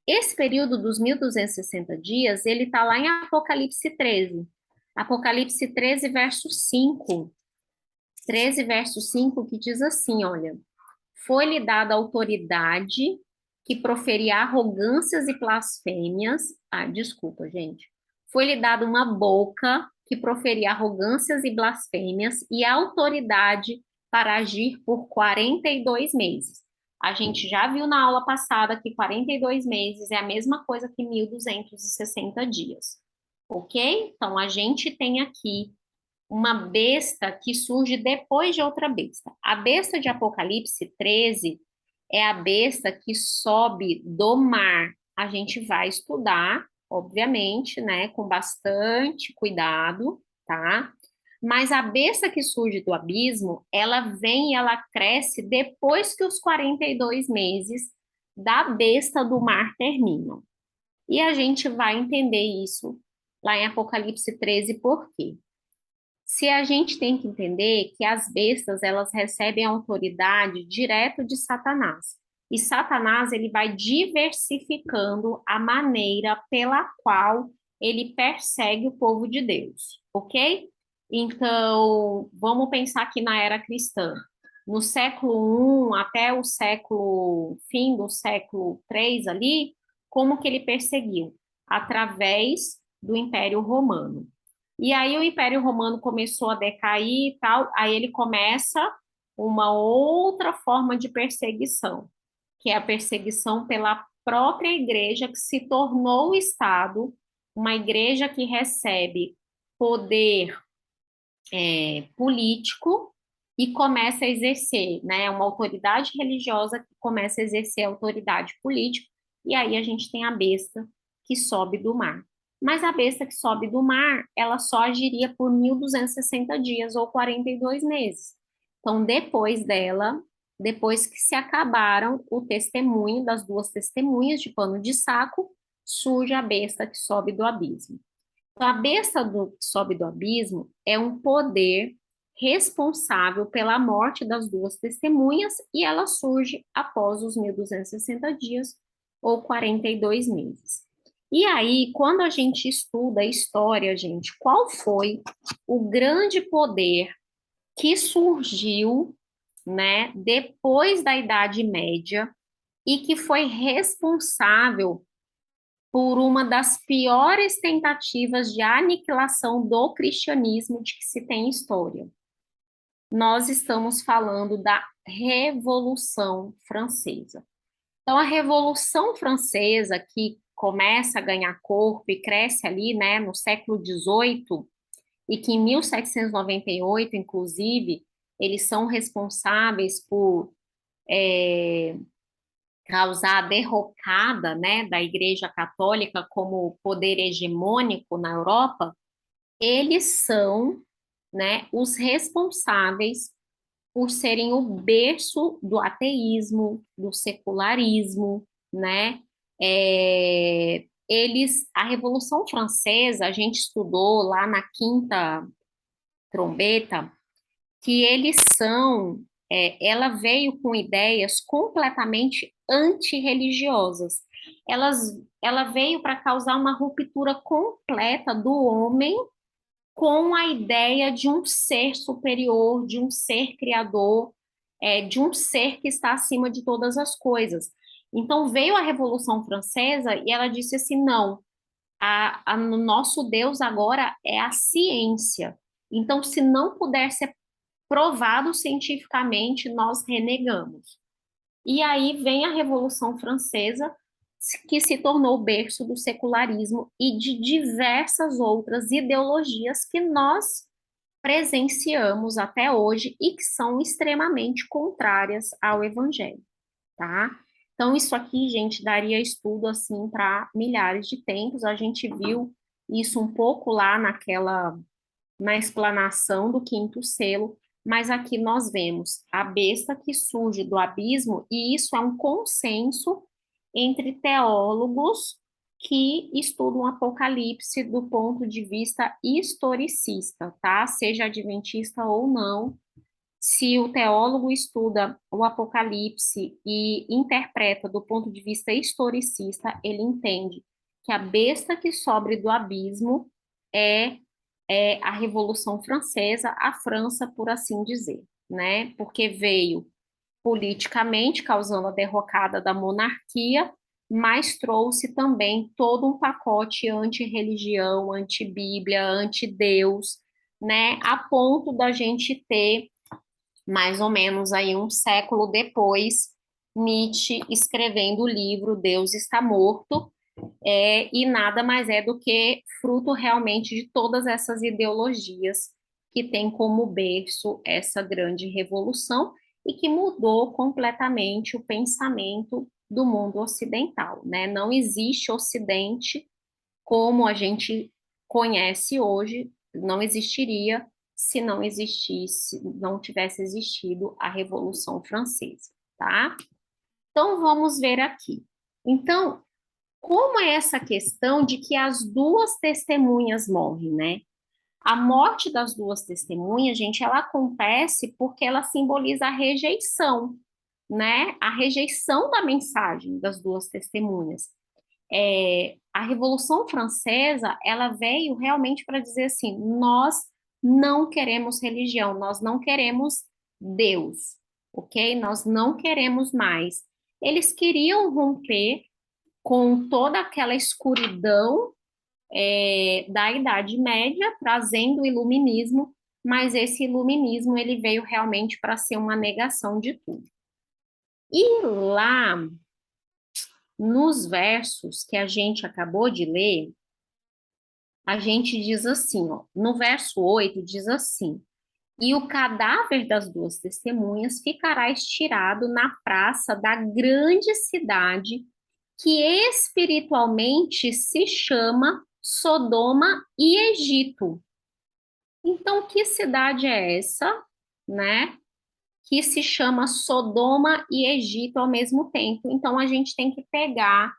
Esse período dos 1260 dias, ele está lá em Apocalipse 13. Apocalipse 13, verso 5. 13, verso 5, que diz assim, olha, foi-lhe dada autoridade que proferia arrogâncias e blasfêmias. Desculpa, gente. Foi-lhe dada uma boca que proferia arrogâncias e blasfêmias e autoridade para agir por 42 meses. A gente já viu na aula passada que 42 meses é a mesma coisa que 1260 dias. Ok? Então, a gente tem aqui uma besta que surge depois de outra besta. A besta de Apocalipse 13 é a besta que sobe do mar. A gente vai estudar, obviamente, né, com bastante cuidado, tá? Mas a besta que surge do abismo, ela vem e ela cresce depois que os 42 meses da besta do mar terminam. E a gente vai entender isso lá em Apocalipse 13, por quê? Se a gente tem que entender que as bestas, elas recebem autoridade direto de Satanás. E Satanás, ele vai diversificando a maneira pela qual ele persegue o povo de Deus, ok? Então, vamos pensar aqui na era cristã. No século I até o fim do século III ali, como que ele perseguiu? Através do Império Romano. E aí o Império Romano começou a decair e tal, aí ele começa uma outra forma de perseguição, que é a perseguição pela própria igreja que se tornou o Estado, uma igreja que recebe poder político e começa a exercer, né, uma autoridade religiosa que começa a exercer autoridade política, e aí a gente tem a besta que sobe do mar. Mas a besta que sobe do mar, ela só agiria por 1260 dias ou 42 meses. Então, depois dela, depois que se acabaram o testemunho das duas testemunhas de pano de saco, surge a besta que sobe do abismo. Então, a besta que sobe do abismo é um poder responsável pela morte das duas testemunhas e ela surge após os 1260 dias ou 42 meses. E aí, quando a gente estuda a história, gente, qual foi o grande poder que surgiu, né, depois da Idade Média e que foi responsável por uma das piores tentativas de aniquilação do cristianismo de que se tem história? Nós estamos falando da Revolução Francesa. Então, a Revolução Francesa, que começa a ganhar corpo e cresce ali, né, no século XVIII, e que em 1798, inclusive, eles são responsáveis por causar a derrocada, né, da Igreja Católica como poder hegemônico na Europa, eles são, né, os responsáveis por serem o berço do ateísmo, do secularismo, né? A Revolução Francesa, a gente estudou lá na quinta trombeta, que ela veio com ideias completamente antirreligiosas. Elas, ela veio para causar uma ruptura completa do homem com a ideia de um ser superior, de um ser criador, de um ser que está acima de todas as coisas. Então veio a Revolução Francesa e ela disse assim: não, o nosso Deus agora é a ciência. Então, se não puder ser provado cientificamente, nós renegamos. E aí vem a Revolução Francesa, que se tornou o berço do secularismo e de diversas outras ideologias que nós presenciamos até hoje e que são extremamente contrárias ao evangelho, tá? Então, isso aqui, gente, daria estudo, assim, para milhares de tempos. A gente viu isso um pouco lá na explanação do quinto selo, mas aqui nós vemos a besta que surge do abismo, e isso é um consenso entre teólogos que estudam o Apocalipse do ponto de vista historicista, tá? Seja adventista ou não, se o teólogo estuda o Apocalipse e interpreta do ponto de vista historicista, ele entende que a besta que sobe do abismo é, é a Revolução Francesa, a França, por assim dizer, né? Porque veio politicamente, causando a derrocada da monarquia, mas trouxe também todo um pacote anti-religião, anti-Bíblia, anti-Deus, né? A ponto da gente ter mais ou menos aí um século depois, Nietzsche escrevendo o livro Deus está morto, e nada mais é do que fruto realmente de todas essas ideologias que tem como berço essa grande revolução e que mudou completamente o pensamento do mundo ocidental, né? Não existe Ocidente como a gente conhece hoje, não existiria se não existisse, não tivesse existido a Revolução Francesa, tá? Então vamos ver aqui. Então, como é essa questão de que as duas testemunhas morrem, né? A morte das duas testemunhas, gente, ela acontece porque ela simboliza a rejeição, né? A rejeição da mensagem das duas testemunhas. A Revolução Francesa, ela veio realmente para dizer assim, nós não queremos religião, nós não queremos Deus, ok? Nós não queremos mais. Eles queriam romper com toda aquela escuridão da Idade Média, trazendo o iluminismo, mas esse iluminismo ele veio realmente para ser uma negação de tudo. E lá nos versos que a gente acabou de ler, a gente diz assim, ó, no verso 8 diz assim: "E o cadáver das duas testemunhas ficará estirado na praça da grande cidade, que espiritualmente se chama Sodoma e Egito." Então, que cidade é essa, né? Que se chama Sodoma e Egito ao mesmo tempo. Então, a gente tem que pegar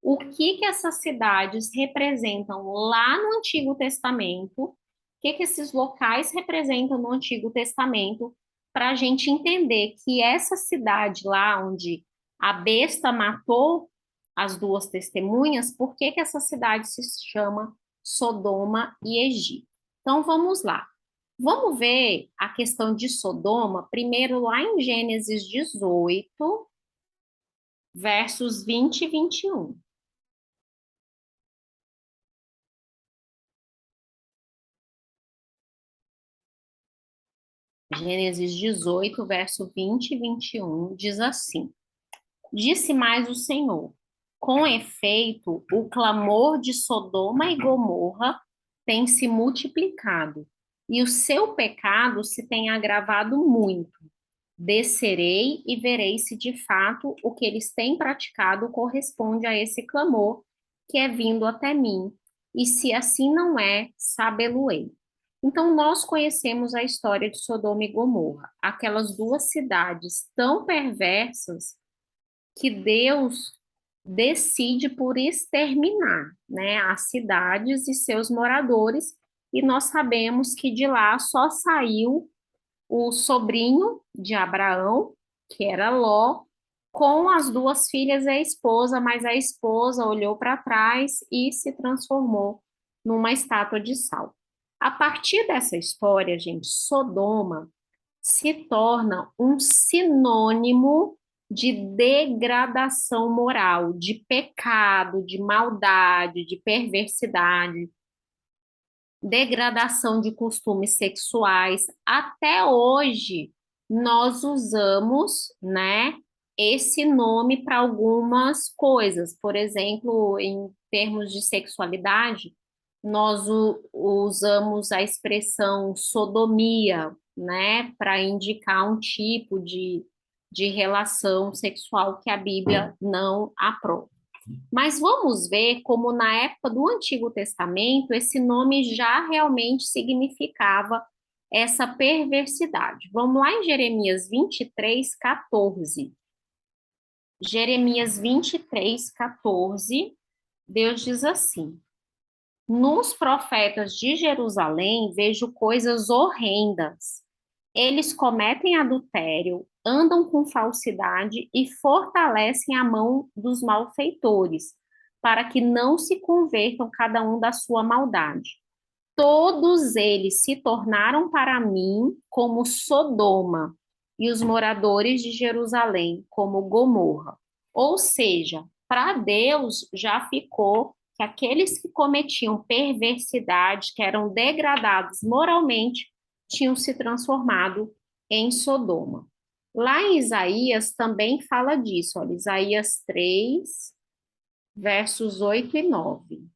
o que essas cidades representam lá no Antigo Testamento, o que esses locais representam no Antigo Testamento, para a gente entender que essa cidade lá onde a besta matou as duas testemunhas, por que essa cidade se chama Sodoma e Egito? Então, vamos lá. Vamos ver a questão de Sodoma, primeiro lá em Gênesis 18, versos 20 e 21. Gênesis 18, verso 20 e 21, diz assim: "Disse mais o Senhor: com efeito, o clamor de Sodoma e Gomorra tem se multiplicado, e o seu pecado se tem agravado muito. Descerei e verei se de fato o que eles têm praticado corresponde a esse clamor que é vindo até mim, e se assim não é, sabê-lo-ei." Então, nós conhecemos a história de Sodoma e Gomorra, aquelas duas cidades tão perversas que Deus decide por exterminar, né, as cidades e seus moradores, e nós sabemos que de lá só saiu o sobrinho de Abraão, que era Ló, com as duas filhas e a esposa, mas a esposa olhou para trás e se transformou numa estátua de sal. A partir dessa história, gente, Sodoma se torna um sinônimo de degradação moral, de pecado, de maldade, de perversidade, degradação de costumes sexuais. Até hoje, nós usamos, né, esse nome para algumas coisas. Por exemplo, em termos de sexualidade, nós usamos a expressão sodomia, né, para indicar um tipo de relação sexual que a Bíblia não aprova. Mas vamos ver como na época do Antigo Testamento esse nome já realmente significava essa perversidade. Vamos lá em Jeremias 23, 14. Jeremias 23, 14, Deus diz assim: nos profetas de Jerusalém vejo coisas horrendas. Eles cometem adultério, andam com falsidade e fortalecem a mão dos malfeitores, para que não se convertam cada um da sua maldade. Todos eles se tornaram para mim como Sodoma, e os moradores de Jerusalém como Gomorra. Ou seja, para Deus já ficou que aqueles que cometiam perversidade, que eram degradados moralmente, tinham se transformado em Sodoma. Lá em Isaías também fala disso, olha, Isaías 3, versos 8 e 9.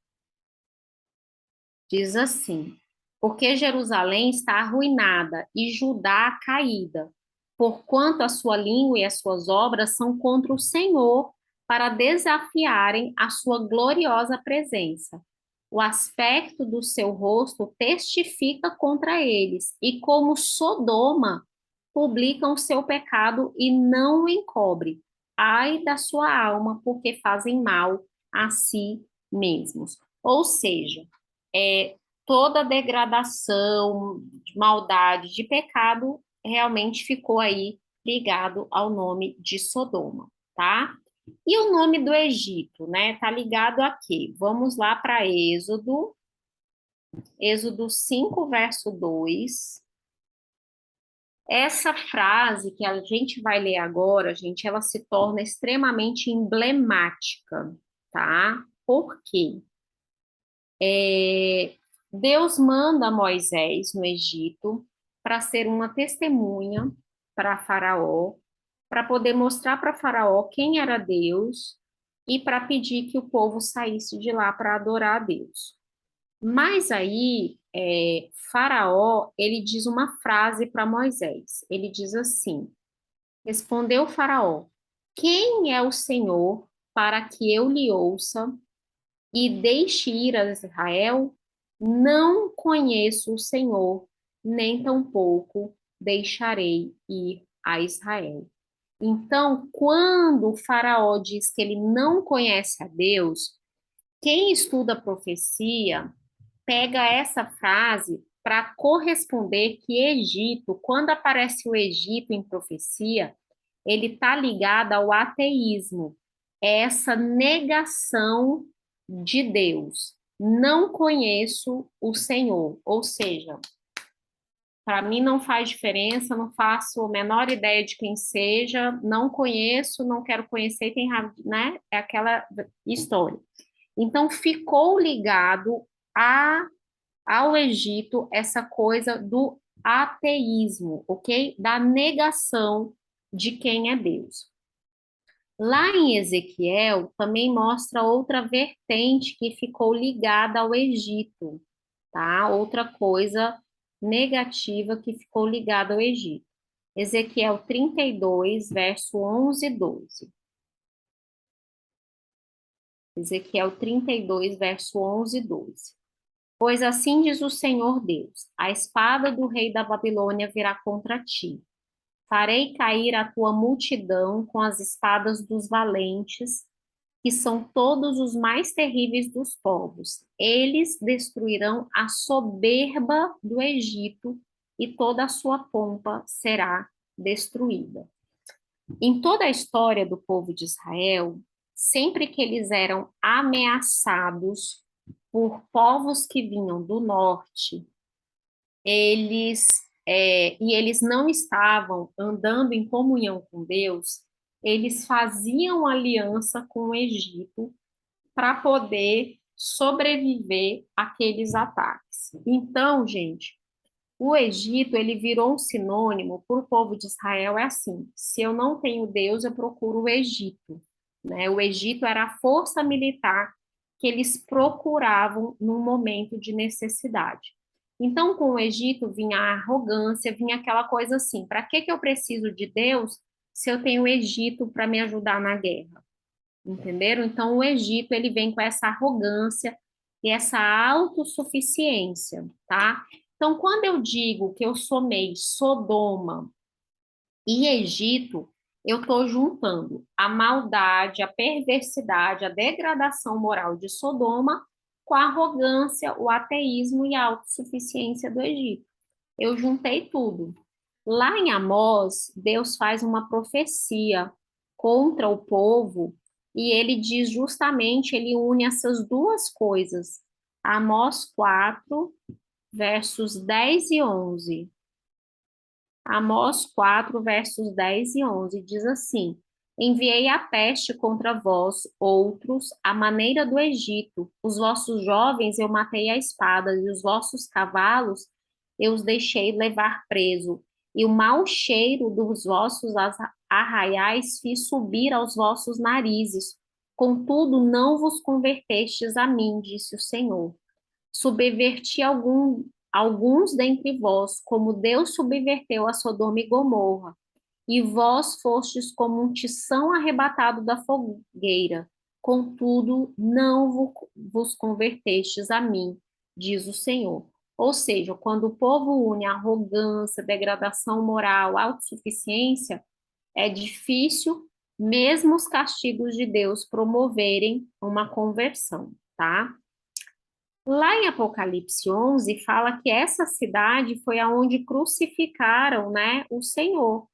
Diz assim: porque Jerusalém está arruinada e Judá caída, porquanto a sua língua e as suas obras são contra o Senhor, para desafiarem a sua gloriosa presença. O aspecto do seu rosto testifica contra eles, e como Sodoma, publicam o seu pecado e não o encobre. Ai da sua alma, porque fazem mal a si mesmos. Ou seja, toda degradação, de maldade, de pecado, realmente ficou aí ligado ao nome de Sodoma, tá? E o nome do Egito, né? Tá ligado a quê? Vamos lá para Êxodo 5, verso 2. Essa frase que a gente vai ler agora, gente, ela se torna extremamente emblemática, tá? Por quê? Deus manda Moisés no Egito para ser uma testemunha para Faraó, para poder mostrar para Faraó quem era Deus e para pedir que o povo saísse de lá para adorar a Deus. Mas aí, Faraó, ele diz uma frase para Moisés. Ele diz assim: respondeu Faraó: quem é o Senhor para que eu lhe ouça e deixe ir a Israel? Não conheço o Senhor, nem tampouco deixarei ir a Israel. Então, quando o Faraó diz que ele não conhece a Deus, quem estuda a profecia pega essa frase para corresponder que Egito, quando aparece o Egito em profecia, ele está ligado ao ateísmo, é essa negação de Deus. Não conheço o Senhor, ou seja, para mim não faz diferença, não faço a menor ideia de quem seja, não conheço, não quero conhecer, tem, né? É aquela história. Então ficou ligado a, ao Egito essa coisa do ateísmo, ok? Da negação de quem é Deus. Lá em Ezequiel também mostra outra vertente que ficou ligada ao Egito, tá? Outra coisa negativa que ficou ligada ao Egito. Ezequiel 32, verso 11 e 12. Ezequiel 32, verso 11 e 12. Pois assim diz o Senhor Deus: a espada do rei da Babilônia virá contra ti. Farei cair a tua multidão com as espadas dos valentes, que são todos os mais terríveis dos povos. Eles destruirão a soberba do Egito e toda a sua pompa será destruída. Em toda a história do povo de Israel, sempre que eles eram ameaçados por povos que vinham do norte, eles e eles não estavam andando em comunhão com Deus, eles faziam aliança com o Egito para poder sobreviver àqueles ataques. Então, gente, o Egito, ele virou um sinônimo para o povo de Israel, é assim: se eu não tenho Deus, eu procuro o Egito, né? O Egito era a força militar que eles procuravam num momento de necessidade. Então, com o Egito vinha a arrogância, vinha aquela coisa assim: para que eu preciso de Deus se eu tenho o Egito para me ajudar na guerra? Entenderam? Então, o Egito ele vem com essa arrogância e essa autossuficiência, tá? Então, quando eu digo que eu somei Sodoma e Egito, eu estou juntando a maldade, a perversidade, a degradação moral de Sodoma com a arrogância, o ateísmo e a autossuficiência do Egito. Eu juntei tudo. Lá em Amós, Deus faz uma profecia contra o povo e ele diz justamente, ele une essas duas coisas. Amós 4, versos 10 e 11. Amós 4, versos 10 e 11 diz assim: Enviei a peste contra vós, outros, à maneira do Egito. Os vossos jovens eu matei à espada, e os vossos cavalos eu os deixei levar preso. E o mau cheiro dos vossos arraiais fiz subir aos vossos narizes. Contudo, não vos convertestes a mim, disse o Senhor. Subverti alguns dentre vós, como Deus subverteu a Sodoma e Gomorra, e vós fostes como um tição arrebatado da fogueira. Contudo, não vos convertestes a mim, diz o Senhor. Ou seja, quando o povo une arrogância, degradação moral, autossuficiência, é difícil, mesmo os castigos de Deus promoverem uma conversão, tá? Lá em Apocalipse 11, fala que essa cidade foi aonde crucificaram, né, o Senhor.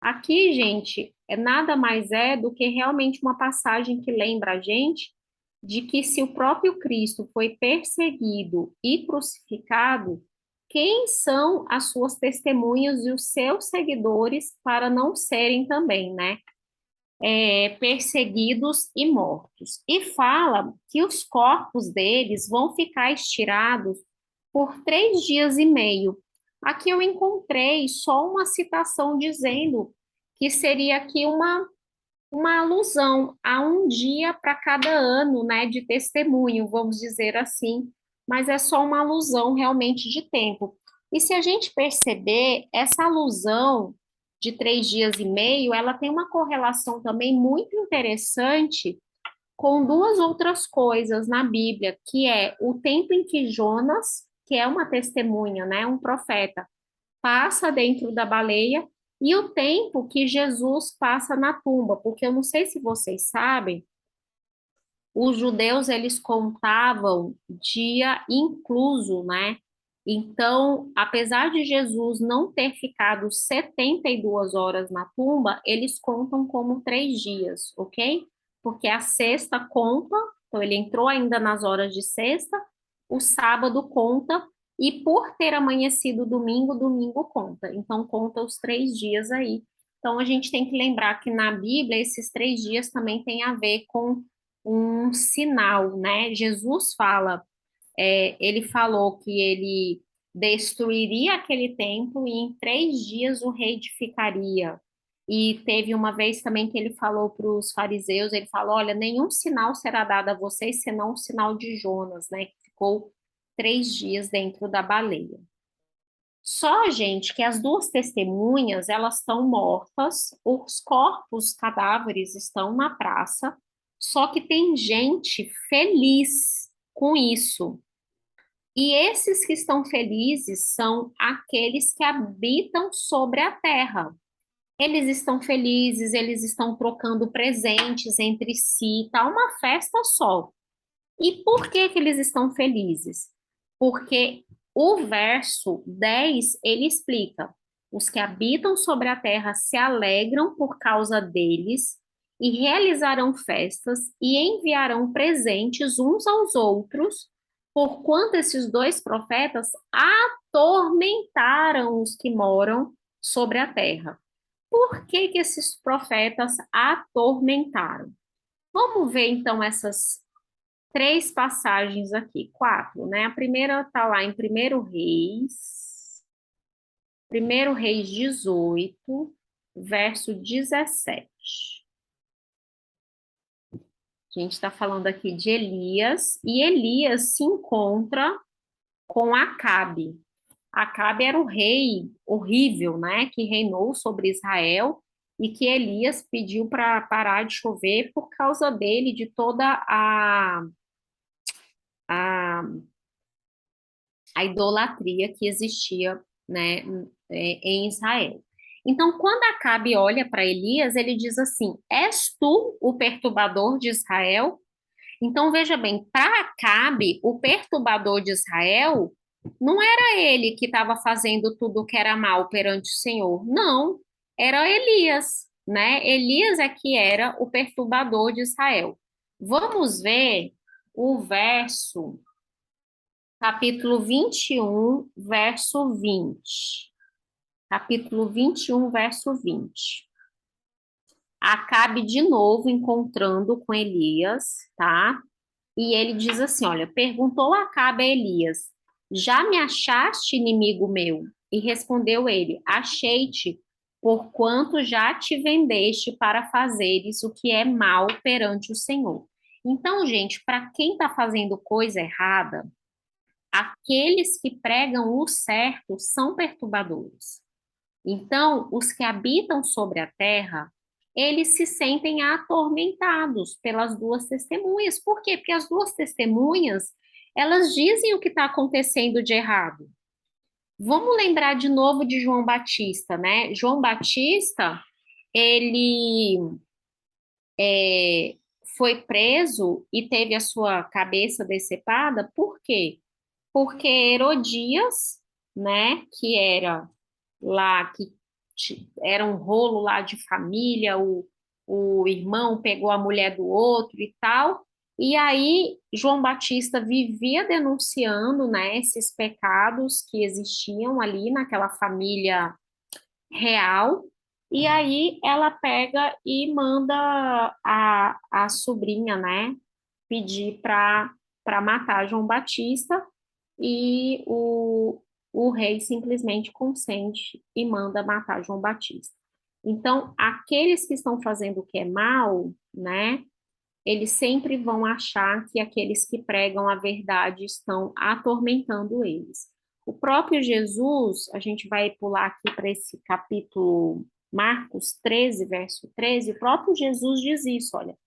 Aqui, gente, nada mais é do que realmente uma passagem que lembra a gente de que se o próprio Cristo foi perseguido e crucificado, quem são as suas testemunhas e os seus seguidores para não serem também, né? Perseguidos e mortos. E fala que os corpos deles vão ficar estirados por 3 dias e meio. Aqui eu encontrei só uma citação dizendo que seria aqui uma alusão a um dia para cada ano, né, de testemunho, vamos dizer assim, mas é só uma alusão realmente de tempo. E se a gente perceber, essa alusão de 3 dias e meio, ela tem uma correlação também muito interessante com duas outras coisas na Bíblia, que é o tempo em que Jonas, que é uma testemunha, né, um profeta, passa dentro da baleia e o tempo que Jesus passa na tumba, porque eu não sei se vocês sabem, os judeus eles contavam dia incluso, né? Então, apesar de Jesus não ter ficado 72 horas na tumba, eles contam como 3 dias, ok? Porque a sexta conta, então ele entrou ainda nas horas de sexta, o sábado conta, e por ter amanhecido domingo, domingo conta. Então, conta os 3 dias aí. Então, a gente tem que lembrar que na Bíblia, esses 3 dias também tem a ver com um sinal, né? Jesus fala, ele falou que ele destruiria aquele templo e em 3 dias o reedificaria. E teve uma vez também que ele falou para os fariseus, ele falou, olha, nenhum sinal será dado a vocês, senão o sinal de Jonas, né? Que ficou 3 dias dentro da baleia. Só, gente, que as duas testemunhas, elas estão mortas, os corpos, os cadáveres estão na praça, só que tem gente feliz com isso. E esses que estão felizes são aqueles que habitam sobre a terra. Eles estão felizes, eles estão trocando presentes entre si, tá uma festa só. E por que que eles estão felizes? Porque o verso 10 ele explica: os que habitam sobre a terra se alegram por causa deles e realizarão festas e enviarão presentes uns aos outros, porquanto esses dois profetas atormentaram os que moram sobre a terra. Por que que esses profetas atormentaram? Vamos ver então essas 3 passagens aqui, 4, né? A primeira está lá em Primeiro Reis 18, verso 17. A gente está falando aqui de Elias, e Elias se encontra com Acabe. Acabe era o rei horrível, né, que reinou sobre Israel e que Elias pediu para parar de chover por causa dele, de toda a, a idolatria que existia, né, em Israel. Então, quando Acabe olha para Elias, ele diz assim: És tu o perturbador de Israel? Então, veja bem, para Acabe, o perturbador de Israel, não era ele que estava fazendo tudo o que era mal perante o Senhor. Não, era Elias, né? Elias é que era o perturbador de Israel. Vamos ver o verso, capítulo 21, verso 20. Capítulo 21, verso 20. Acabe de novo encontrando com Elias, tá? E ele diz assim: olha, perguntou Acabe a Elias: Já me achaste inimigo meu? E respondeu ele: Achei-te, porquanto já te vendeste para fazeres o que é mal perante o Senhor. Então, gente, para quem está fazendo coisa errada, aqueles que pregam o certo são perturbadores. Então, os que habitam sobre a terra, eles se sentem atormentados pelas duas testemunhas. Por quê? Porque as duas testemunhas, elas dizem o que está acontecendo de errado. Vamos lembrar de novo de João Batista, né? João Batista, ele foi preso e teve a sua cabeça decepada. Por quê? Porque Herodias, né, que era lá, que era um rolo lá de família, o irmão pegou a mulher do outro e tal. E aí João Batista vivia denunciando, né, esses pecados que existiam ali naquela família real. E aí ela pega e manda a sobrinha, né, pedir para matar João Batista e o rei simplesmente consente e manda matar João Batista. Então, aqueles que estão fazendo o que é mal, né, eles sempre vão achar que aqueles que pregam a verdade estão atormentando eles. O próprio Jesus, a gente vai pular aqui para esse capítulo Marcos 13, verso 13, o próprio Jesus diz isso, olha: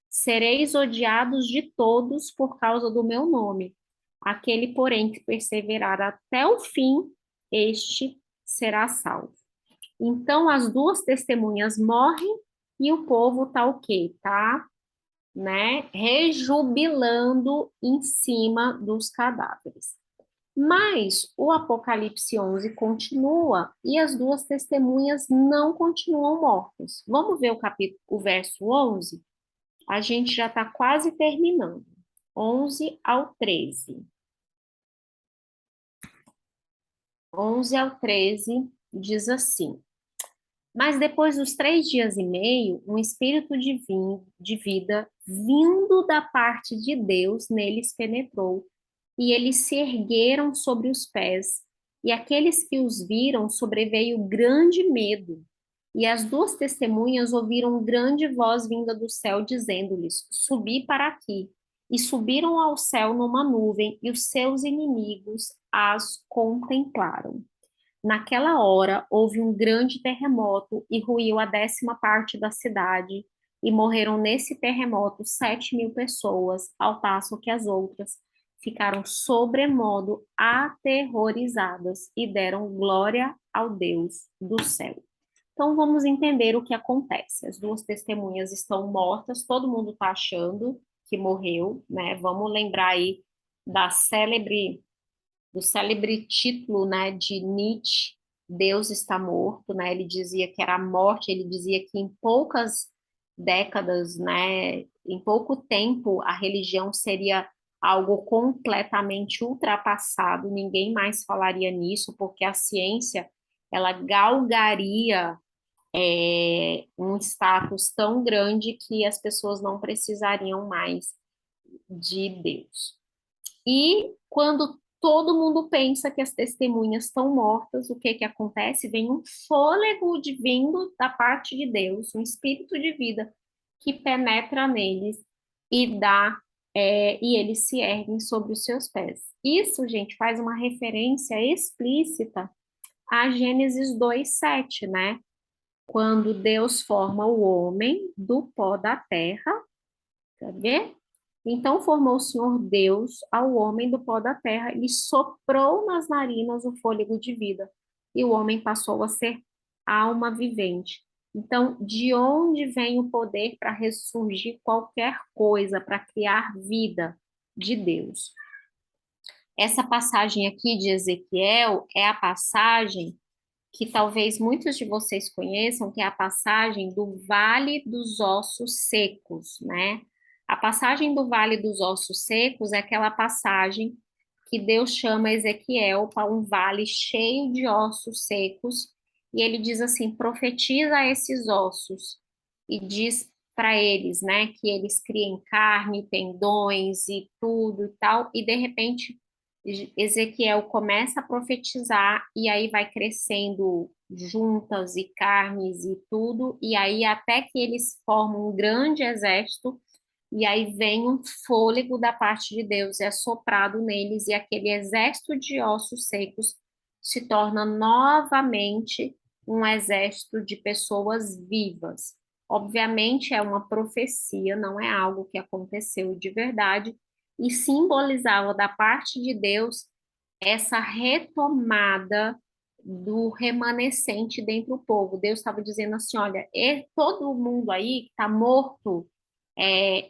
Sereis odiados de todos por causa do meu nome. Aquele, porém, que perseverar até o fim, este será salvo. Então, as duas testemunhas morrem e o povo tá o quê? Tá, né, rejubilando em cima dos cadáveres. Mas o Apocalipse 11 continua e as duas testemunhas não continuam mortas. Vamos ver o capítulo, o verso 11? A gente já está quase terminando. 11 ao 13. 11 ao 13 diz assim: Mas depois dos 3 dias e meio, um espírito divino, de vida, vindo da parte de Deus, neles penetrou, e eles se ergueram sobre os pés, e aqueles que os viram sobreveio grande medo. E as duas testemunhas ouviram grande voz vinda do céu, dizendo-lhes: Subi para aqui. E subiram ao céu numa nuvem, e os seus inimigos as contemplaram. Naquela hora houve um grande terremoto e ruiu a 10ª parte da cidade, e morreram nesse terremoto 7.000 pessoas, ao passo que as outras ficaram sobremodo aterrorizadas e deram glória ao Deus do céu. Então vamos entender o que acontece. As duas testemunhas estão mortas, todo mundo está achando que morreu, né? Vamos lembrar aí da célebre do célebre título, né, de Nietzsche, Deus está morto, né? Ele dizia que era a morte, ele dizia que em poucas décadas, né, em pouco tempo, a religião seria algo completamente ultrapassado, ninguém mais falaria nisso, porque a ciência, ela galgaria um status tão grande que as pessoas não precisariam mais de Deus. E quando todo mundo pensa que as testemunhas estão mortas, o que que acontece? Vem um fôlego vindo da parte de Deus, um espírito de vida que penetra neles e eles se erguem sobre os seus pés. Isso, gente, faz uma referência explícita a Gênesis 2:7, né? Quando Deus forma o homem do pó da terra, quer ver? Então formou o Senhor Deus ao homem do pó da terra e soprou nas narinas o fôlego de vida, e o homem passou a ser alma vivente. Então, de onde vem o poder para ressurgir qualquer coisa, para criar vida? De Deus. Essa passagem aqui de Ezequiel é a passagem que talvez muitos de vocês conheçam, que é a passagem do Vale dos Ossos Secos, né? A passagem do Vale dos Ossos Secos é aquela passagem que Deus chama Ezequiel para um vale cheio de ossos secos, e ele diz assim: profetiza a esses ossos, e diz para eles, né, que eles criem carne, tendões e tudo e tal, e de repente Ezequiel começa a profetizar e aí vai crescendo juntas e carnes e tudo, e aí até que eles formam um grande exército, e aí vem um fôlego da parte de Deus, é soprado neles, e aquele exército de ossos secos se torna novamente um exército de pessoas vivas. Obviamente é uma profecia, não é algo que aconteceu de verdade, e simbolizava da parte de Deus essa retomada do remanescente dentro do povo. Deus estava dizendo assim: olha, todo mundo aí que está morto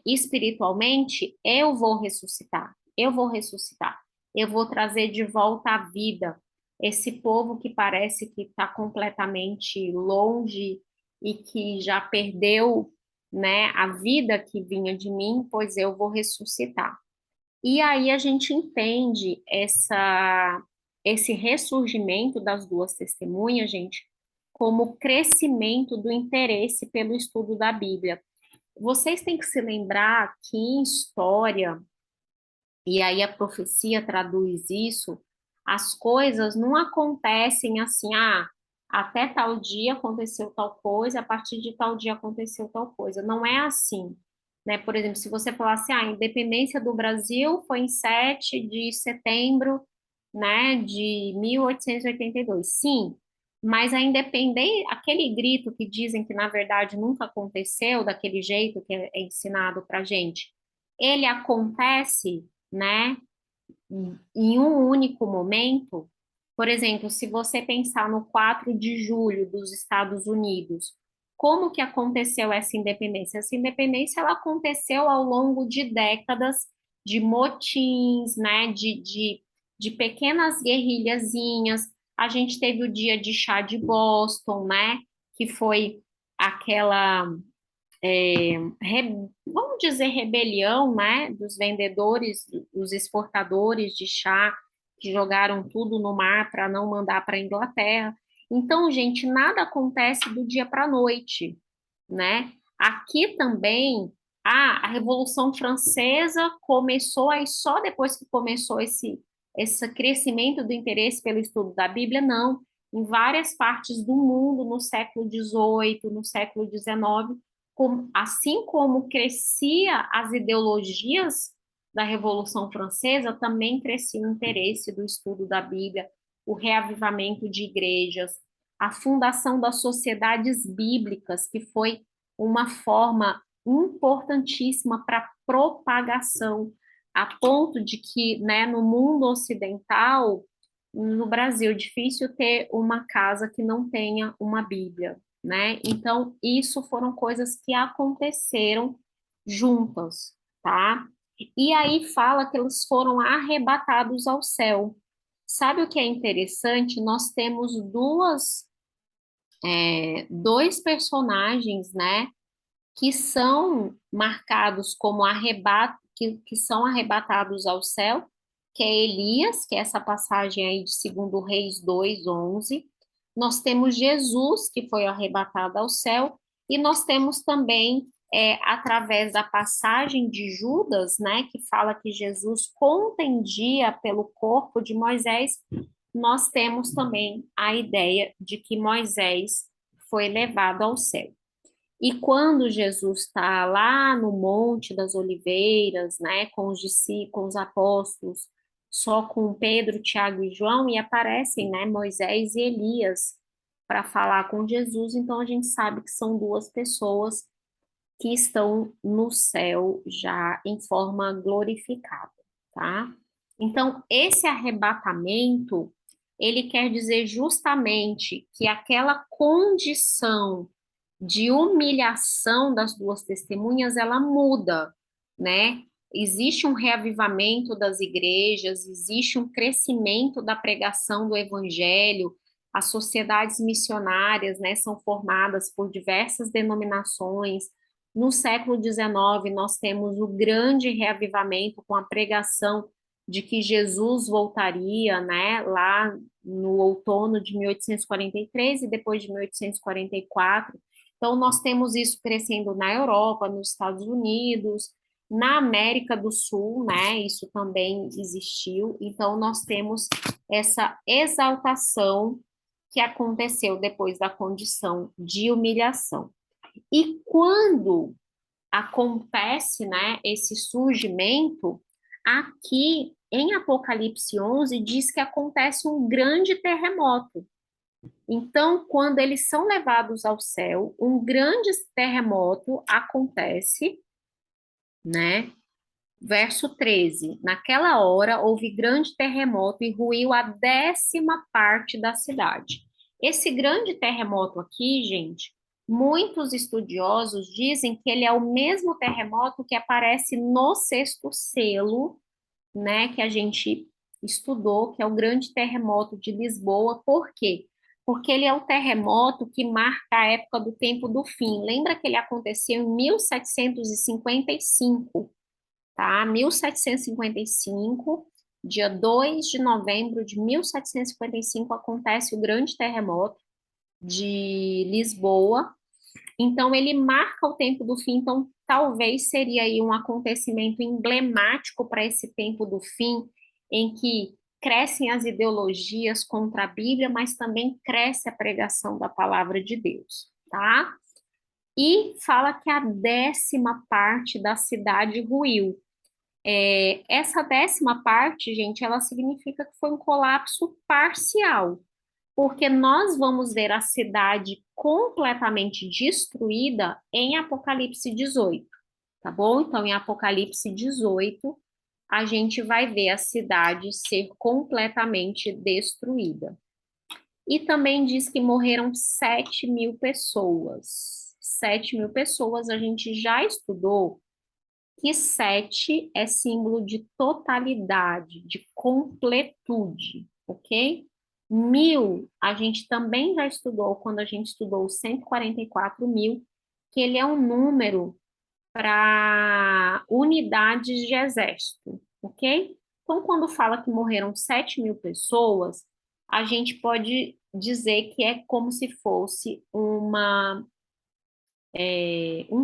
espiritualmente, eu vou ressuscitar, eu vou trazer de volta à vida esse povo que parece que está completamente longe e que já perdeu, né, a vida que vinha de mim, pois eu vou ressuscitar. E aí a gente entende esse ressurgimento das duas testemunhas, gente, como crescimento do interesse pelo estudo da Bíblia. Vocês têm que se lembrar que em história, e aí a profecia traduz isso, as coisas não acontecem assim, até tal dia aconteceu tal coisa, a partir de tal dia aconteceu tal coisa. Não é assim, né? Por exemplo, se você falar assim, a independência do Brasil foi em 7 de setembro, né, de 1882. Sim, mas a independência, aquele grito que dizem que na verdade nunca aconteceu daquele jeito que é ensinado para gente, ele acontece, né, em um único momento. Por exemplo, se você pensar no 4 de julho dos Estados Unidos, como que aconteceu essa independência? Essa independência ela aconteceu ao longo de décadas de motins, né, de pequenas guerrilhazinhas. A gente teve o dia de chá de Boston, né, que foi aquela vamos dizer, rebelião, né, dos vendedores, dos exportadores de chá, que jogaram tudo no mar para não mandar para a Inglaterra. Então, gente, nada acontece do dia para a noite, né? Aqui também, a Revolução Francesa começou aí só depois que começou esse crescimento do interesse pelo estudo da Bíblia, não. Em várias partes do mundo, no século XVIII, no século XIX, assim como crescia as ideologias da Revolução Francesa, também crescia o interesse do estudo da Bíblia, o reavivamento de igrejas, a fundação das sociedades bíblicas, que foi uma forma importantíssima para a propagação, a ponto de que, né, no mundo ocidental, no Brasil, é difícil ter uma casa que não tenha uma Bíblia, né? Então, isso foram coisas que aconteceram juntas, tá? E aí fala que eles foram arrebatados ao céu. Sabe o que é interessante? Nós temos dois personagens, né, que são marcados como que são arrebatados ao céu, que é Elias, que é essa passagem aí de 2 Reis 2:11. Nós temos Jesus, que foi arrebatado ao céu, e nós temos também, através da passagem de Judas, né, que fala que Jesus contendia pelo corpo de Moisés, nós temos também a ideia de que Moisés foi levado ao céu. E quando Jesus está lá no Monte das Oliveiras, né, com os discípulos, com os apóstolos, só com Pedro, Tiago e João, e aparecem, né, Moisés e Elias para falar com Jesus, então a gente sabe que são duas pessoas que estão no céu já em forma glorificada, tá? Então, esse arrebatamento, ele quer dizer justamente que aquela condição de humilhação das duas testemunhas, ela muda, né? Existe um reavivamento das igrejas, existe um crescimento da pregação do evangelho, as sociedades missionárias, né, são formadas por diversas denominações. No século XIX, nós temos o grande reavivamento com a pregação de que Jesus voltaria, né, lá no outono de 1843 e depois de 1844. Então, nós temos isso crescendo na Europa, nos Estados Unidos, na América do Sul, né? Isso também existiu. Então, nós temos essa exaltação que aconteceu depois da condição de humilhação. E quando acontece, né, esse surgimento, aqui em Apocalipse 11 diz que acontece um grande terremoto. Então, quando eles são levados ao céu, um grande terremoto acontece, né? Verso 13: naquela hora houve grande terremoto e ruiu a 10ª parte da cidade. Esse grande terremoto aqui, gente, muitos estudiosos dizem que ele é o mesmo terremoto que aparece no sexto selo, né, que a gente estudou, que é o grande terremoto de Lisboa. Por quê? Porque ele é o terremoto que marca a época do tempo do fim. Lembra que ele aconteceu em 1755, tá? 1755, dia 2 de novembro de 1755, acontece o grande terremoto de Lisboa. Então, ele marca o tempo do fim. Então, talvez seria aí um acontecimento emblemático para esse tempo do fim, em que crescem as ideologias contra a Bíblia, mas também cresce a pregação da palavra de Deus, tá? E fala que a 10ª parte da cidade ruiu. Essa 10ª parte, gente, ela significa que foi um colapso parcial, porque nós vamos ver a cidade completamente destruída em Apocalipse 18, tá bom? Então, em Apocalipse 18, a gente vai ver a cidade ser completamente destruída. E também diz que morreram 7.000 pessoas. 7.000 pessoas, a gente já estudou que 7 é símbolo de totalidade, de completude, ok? 1.000, a gente também já estudou, quando a gente estudou os 144.000, que ele é um número para unidades de exército, ok? Então, quando fala que morreram 7.000 pessoas, a gente pode dizer que é como se fosse um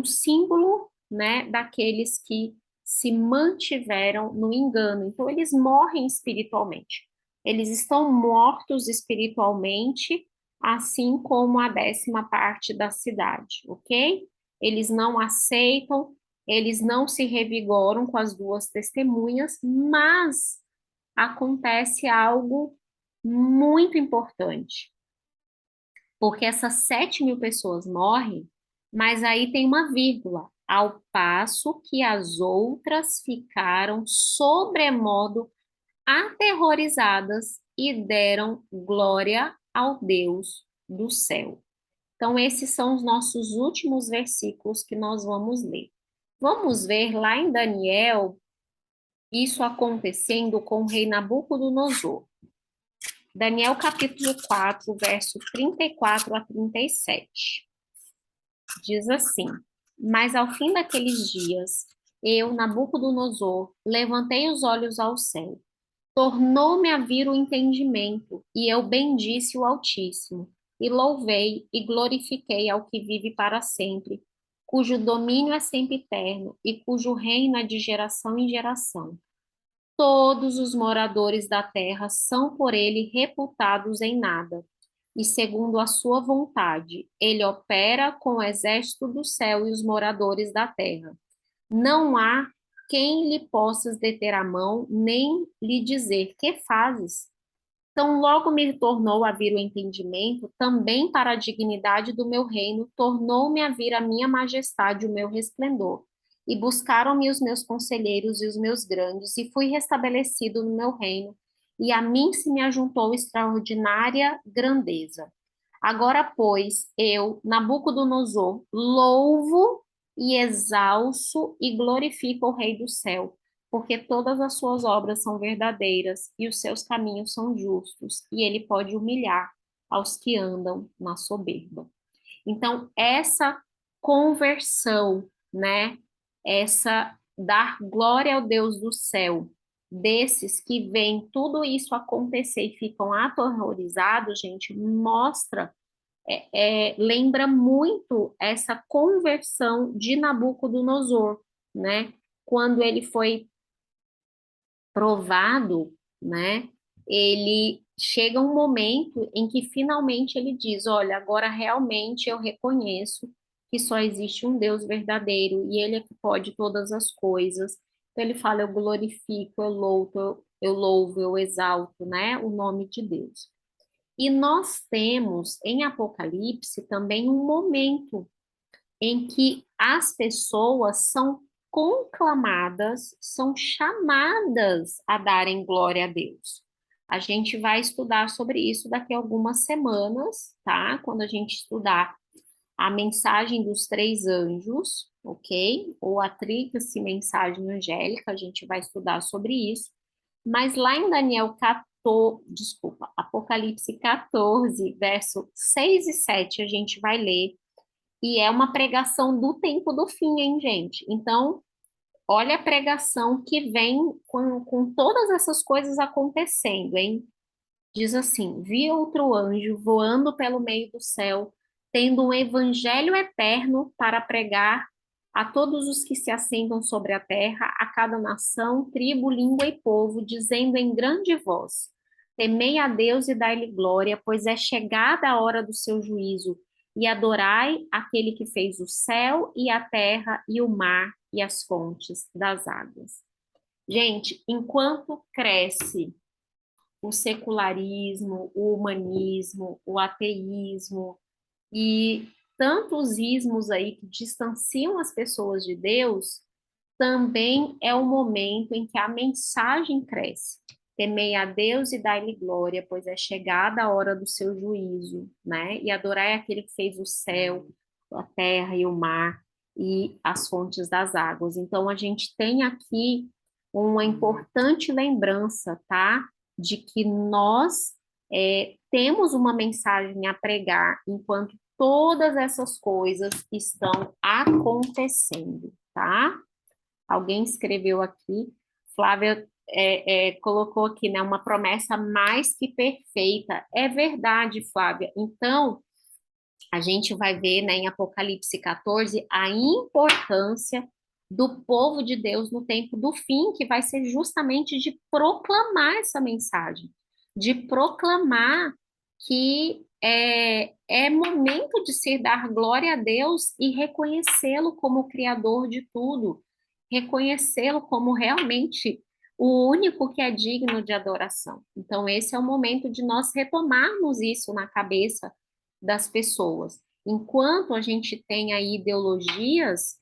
símbolo, né, daqueles que se mantiveram no engano. Então, eles morrem espiritualmente. Eles estão mortos espiritualmente, assim como a 10ª parte da cidade, ok? Eles não aceitam, eles não se revigoram com as duas testemunhas, mas acontece algo muito importante, porque essas 7.000 pessoas morrem, mas aí tem uma vírgula, ao passo que as outras ficaram sobremodo aterrorizadas e deram glória ao Deus do céu. Então, esses são os nossos últimos versículos que nós vamos ler. Vamos ver lá em Daniel, isso acontecendo com o rei Nabucodonosor. Daniel capítulo 4, verso 34 a 37. Diz assim: mas ao fim daqueles dias, eu, Nabucodonosor, levantei os olhos ao céu. Tornou-me a vir o entendimento, e eu bendisse o Altíssimo, e louvei e glorifiquei ao que vive para sempre, cujo domínio é sempre eterno, e cujo reino é de geração em geração. Todos os moradores da terra são por ele reputados em nada. e segundo a sua vontade. Ele opera com o exército do céu e os moradores da terra. Não há quem lhe possas deter a mão, nem lhe dizer: que fazes? Então, logo me tornou a vir o entendimento, também para a dignidade do meu reino, tornou-me a vir a minha majestade, o meu resplendor. E buscaram-me os meus conselheiros e os meus grandes, e fui restabelecido no meu reino, e a mim se me ajuntou extraordinária grandeza. Agora, pois, eu, Nabucodonosor, louvo e exalço e glorifico o Rei do céu, porque todas as suas obras são verdadeiras e os seus caminhos são justos, e ele pode humilhar aos que andam na soberba. Então, essa conversão, né? Essa dar glória ao Deus do céu, desses que veem tudo isso acontecer e ficam aterrorizados, gente, mostra, lembra muito essa conversão de Nabucodonosor, né? Quando ele foi provado, né? Ele chega um momento em que finalmente ele diz: olha, agora realmente eu reconheço que só existe um Deus verdadeiro e ele é que pode todas as coisas. Então ele fala: eu glorifico, eu louvo, eu exalto, né? O nome de Deus. E nós temos em Apocalipse também um momento em que as pessoas são conclamadas, são chamadas a darem glória a Deus. A gente vai estudar sobre isso daqui a algumas semanas, tá? Quando a gente estudar a mensagem dos três anjos, ok? Ou a tríplice mensagem angélica, a gente vai estudar sobre isso. Mas lá em Daniel 14, desculpa, Apocalipse 14, verso 6 e 7, a gente vai ler e é uma pregação do tempo do fim, hein, gente? Então, olha a pregação que vem com todas essas coisas acontecendo, hein? Diz assim: vi outro anjo voando pelo meio do céu, tendo um evangelho eterno para pregar a todos os que se assentam sobre a terra, a cada nação, tribo, língua e povo, dizendo em grande voz: temei a Deus e dai-lhe glória, pois é chegada a hora do seu juízo, e adorai aquele que fez o céu e a terra e o mar e as fontes das águas. Gente, enquanto cresce o secularismo, o humanismo, o ateísmo e tantos ismos aí que distanciam as pessoas de Deus, também é o momento em que a mensagem cresce. Temei a Deus e dai-lhe glória, pois é chegada a hora do seu juízo, né? E adorai aquele que fez o céu, a terra e o mar e as fontes das águas. Então, a gente tem aqui uma importante lembrança, tá? De que nós temos uma mensagem a pregar enquanto todas essas coisas estão acontecendo, tá? Alguém escreveu aqui, Flávia colocou aqui, né, uma promessa mais que perfeita. É verdade, Flávia. Então, a gente vai ver, né, em Apocalipse 14, a importância do povo de Deus no tempo do fim, que vai ser justamente de proclamar essa mensagem, de proclamar que é momento de se dar glória a Deus e reconhecê-lo como o Criador de tudo, reconhecê-lo como realmente o único que é digno de adoração. Então, esse é o momento de nós retomarmos isso na cabeça das pessoas. Enquanto a gente tem aí ideologias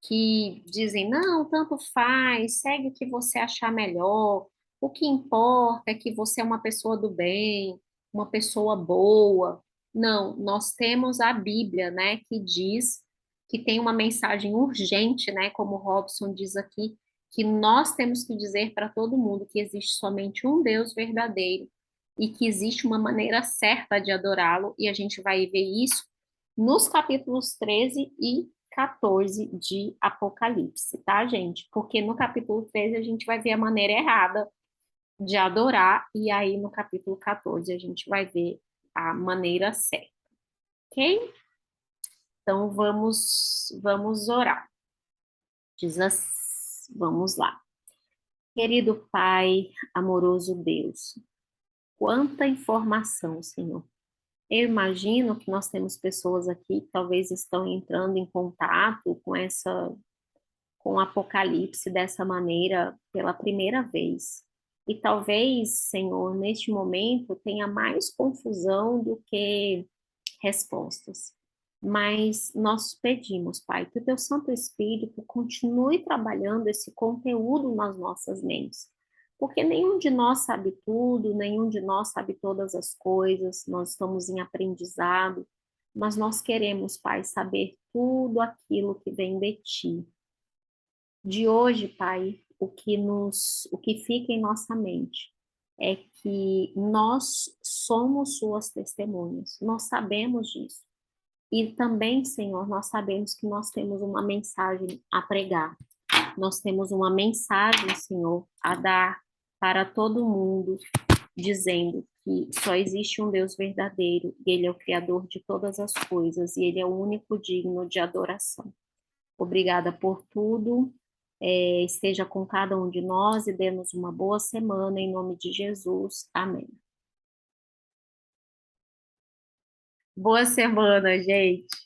que dizem, não, tanto faz, segue o que você achar melhor, o que importa é que você é uma pessoa do bem, uma pessoa boa. Não, nós temos a Bíblia, né, que diz que tem uma mensagem urgente, né, como o Robson diz aqui, que nós temos que dizer para todo mundo que existe somente um Deus verdadeiro e que existe uma maneira certa de adorá-lo, e a gente vai ver isso nos capítulos 13 e 14 de Apocalipse, tá, gente? Porque no capítulo 13 a gente vai ver a maneira errada de adorar, e aí no capítulo 14 a gente vai ver a maneira certa, ok? Então vamos orar. Diz assim, vamos lá. Querido Pai, amoroso Deus, quanta informação, Senhor. Eu imagino que nós temos pessoas aqui que talvez estão entrando em contato com o Apocalipse dessa maneira pela primeira vez. E talvez, Senhor, neste momento tenha mais confusão do que respostas. Mas nós pedimos, Pai, que o Teu Santo Espírito continue trabalhando esse conteúdo nas nossas mentes. Porque nenhum de nós sabe tudo, nenhum de nós sabe todas as coisas, nós estamos em aprendizado, mas nós queremos, Pai, saber tudo aquilo que vem de Ti. De hoje, Pai, o que fica em nossa mente é que nós somos Suas testemunhas, nós sabemos disso. E também, Senhor, nós sabemos que nós temos uma mensagem a pregar. Nós temos uma mensagem, Senhor, a dar para todo mundo, dizendo que só existe um Deus verdadeiro, e Ele é o Criador de todas as coisas, e Ele é o único digno de adoração. Obrigada por tudo. Esteja com cada um de nós e dê-nos uma boa semana, em nome de Jesus. Amém. Boa semana, gente.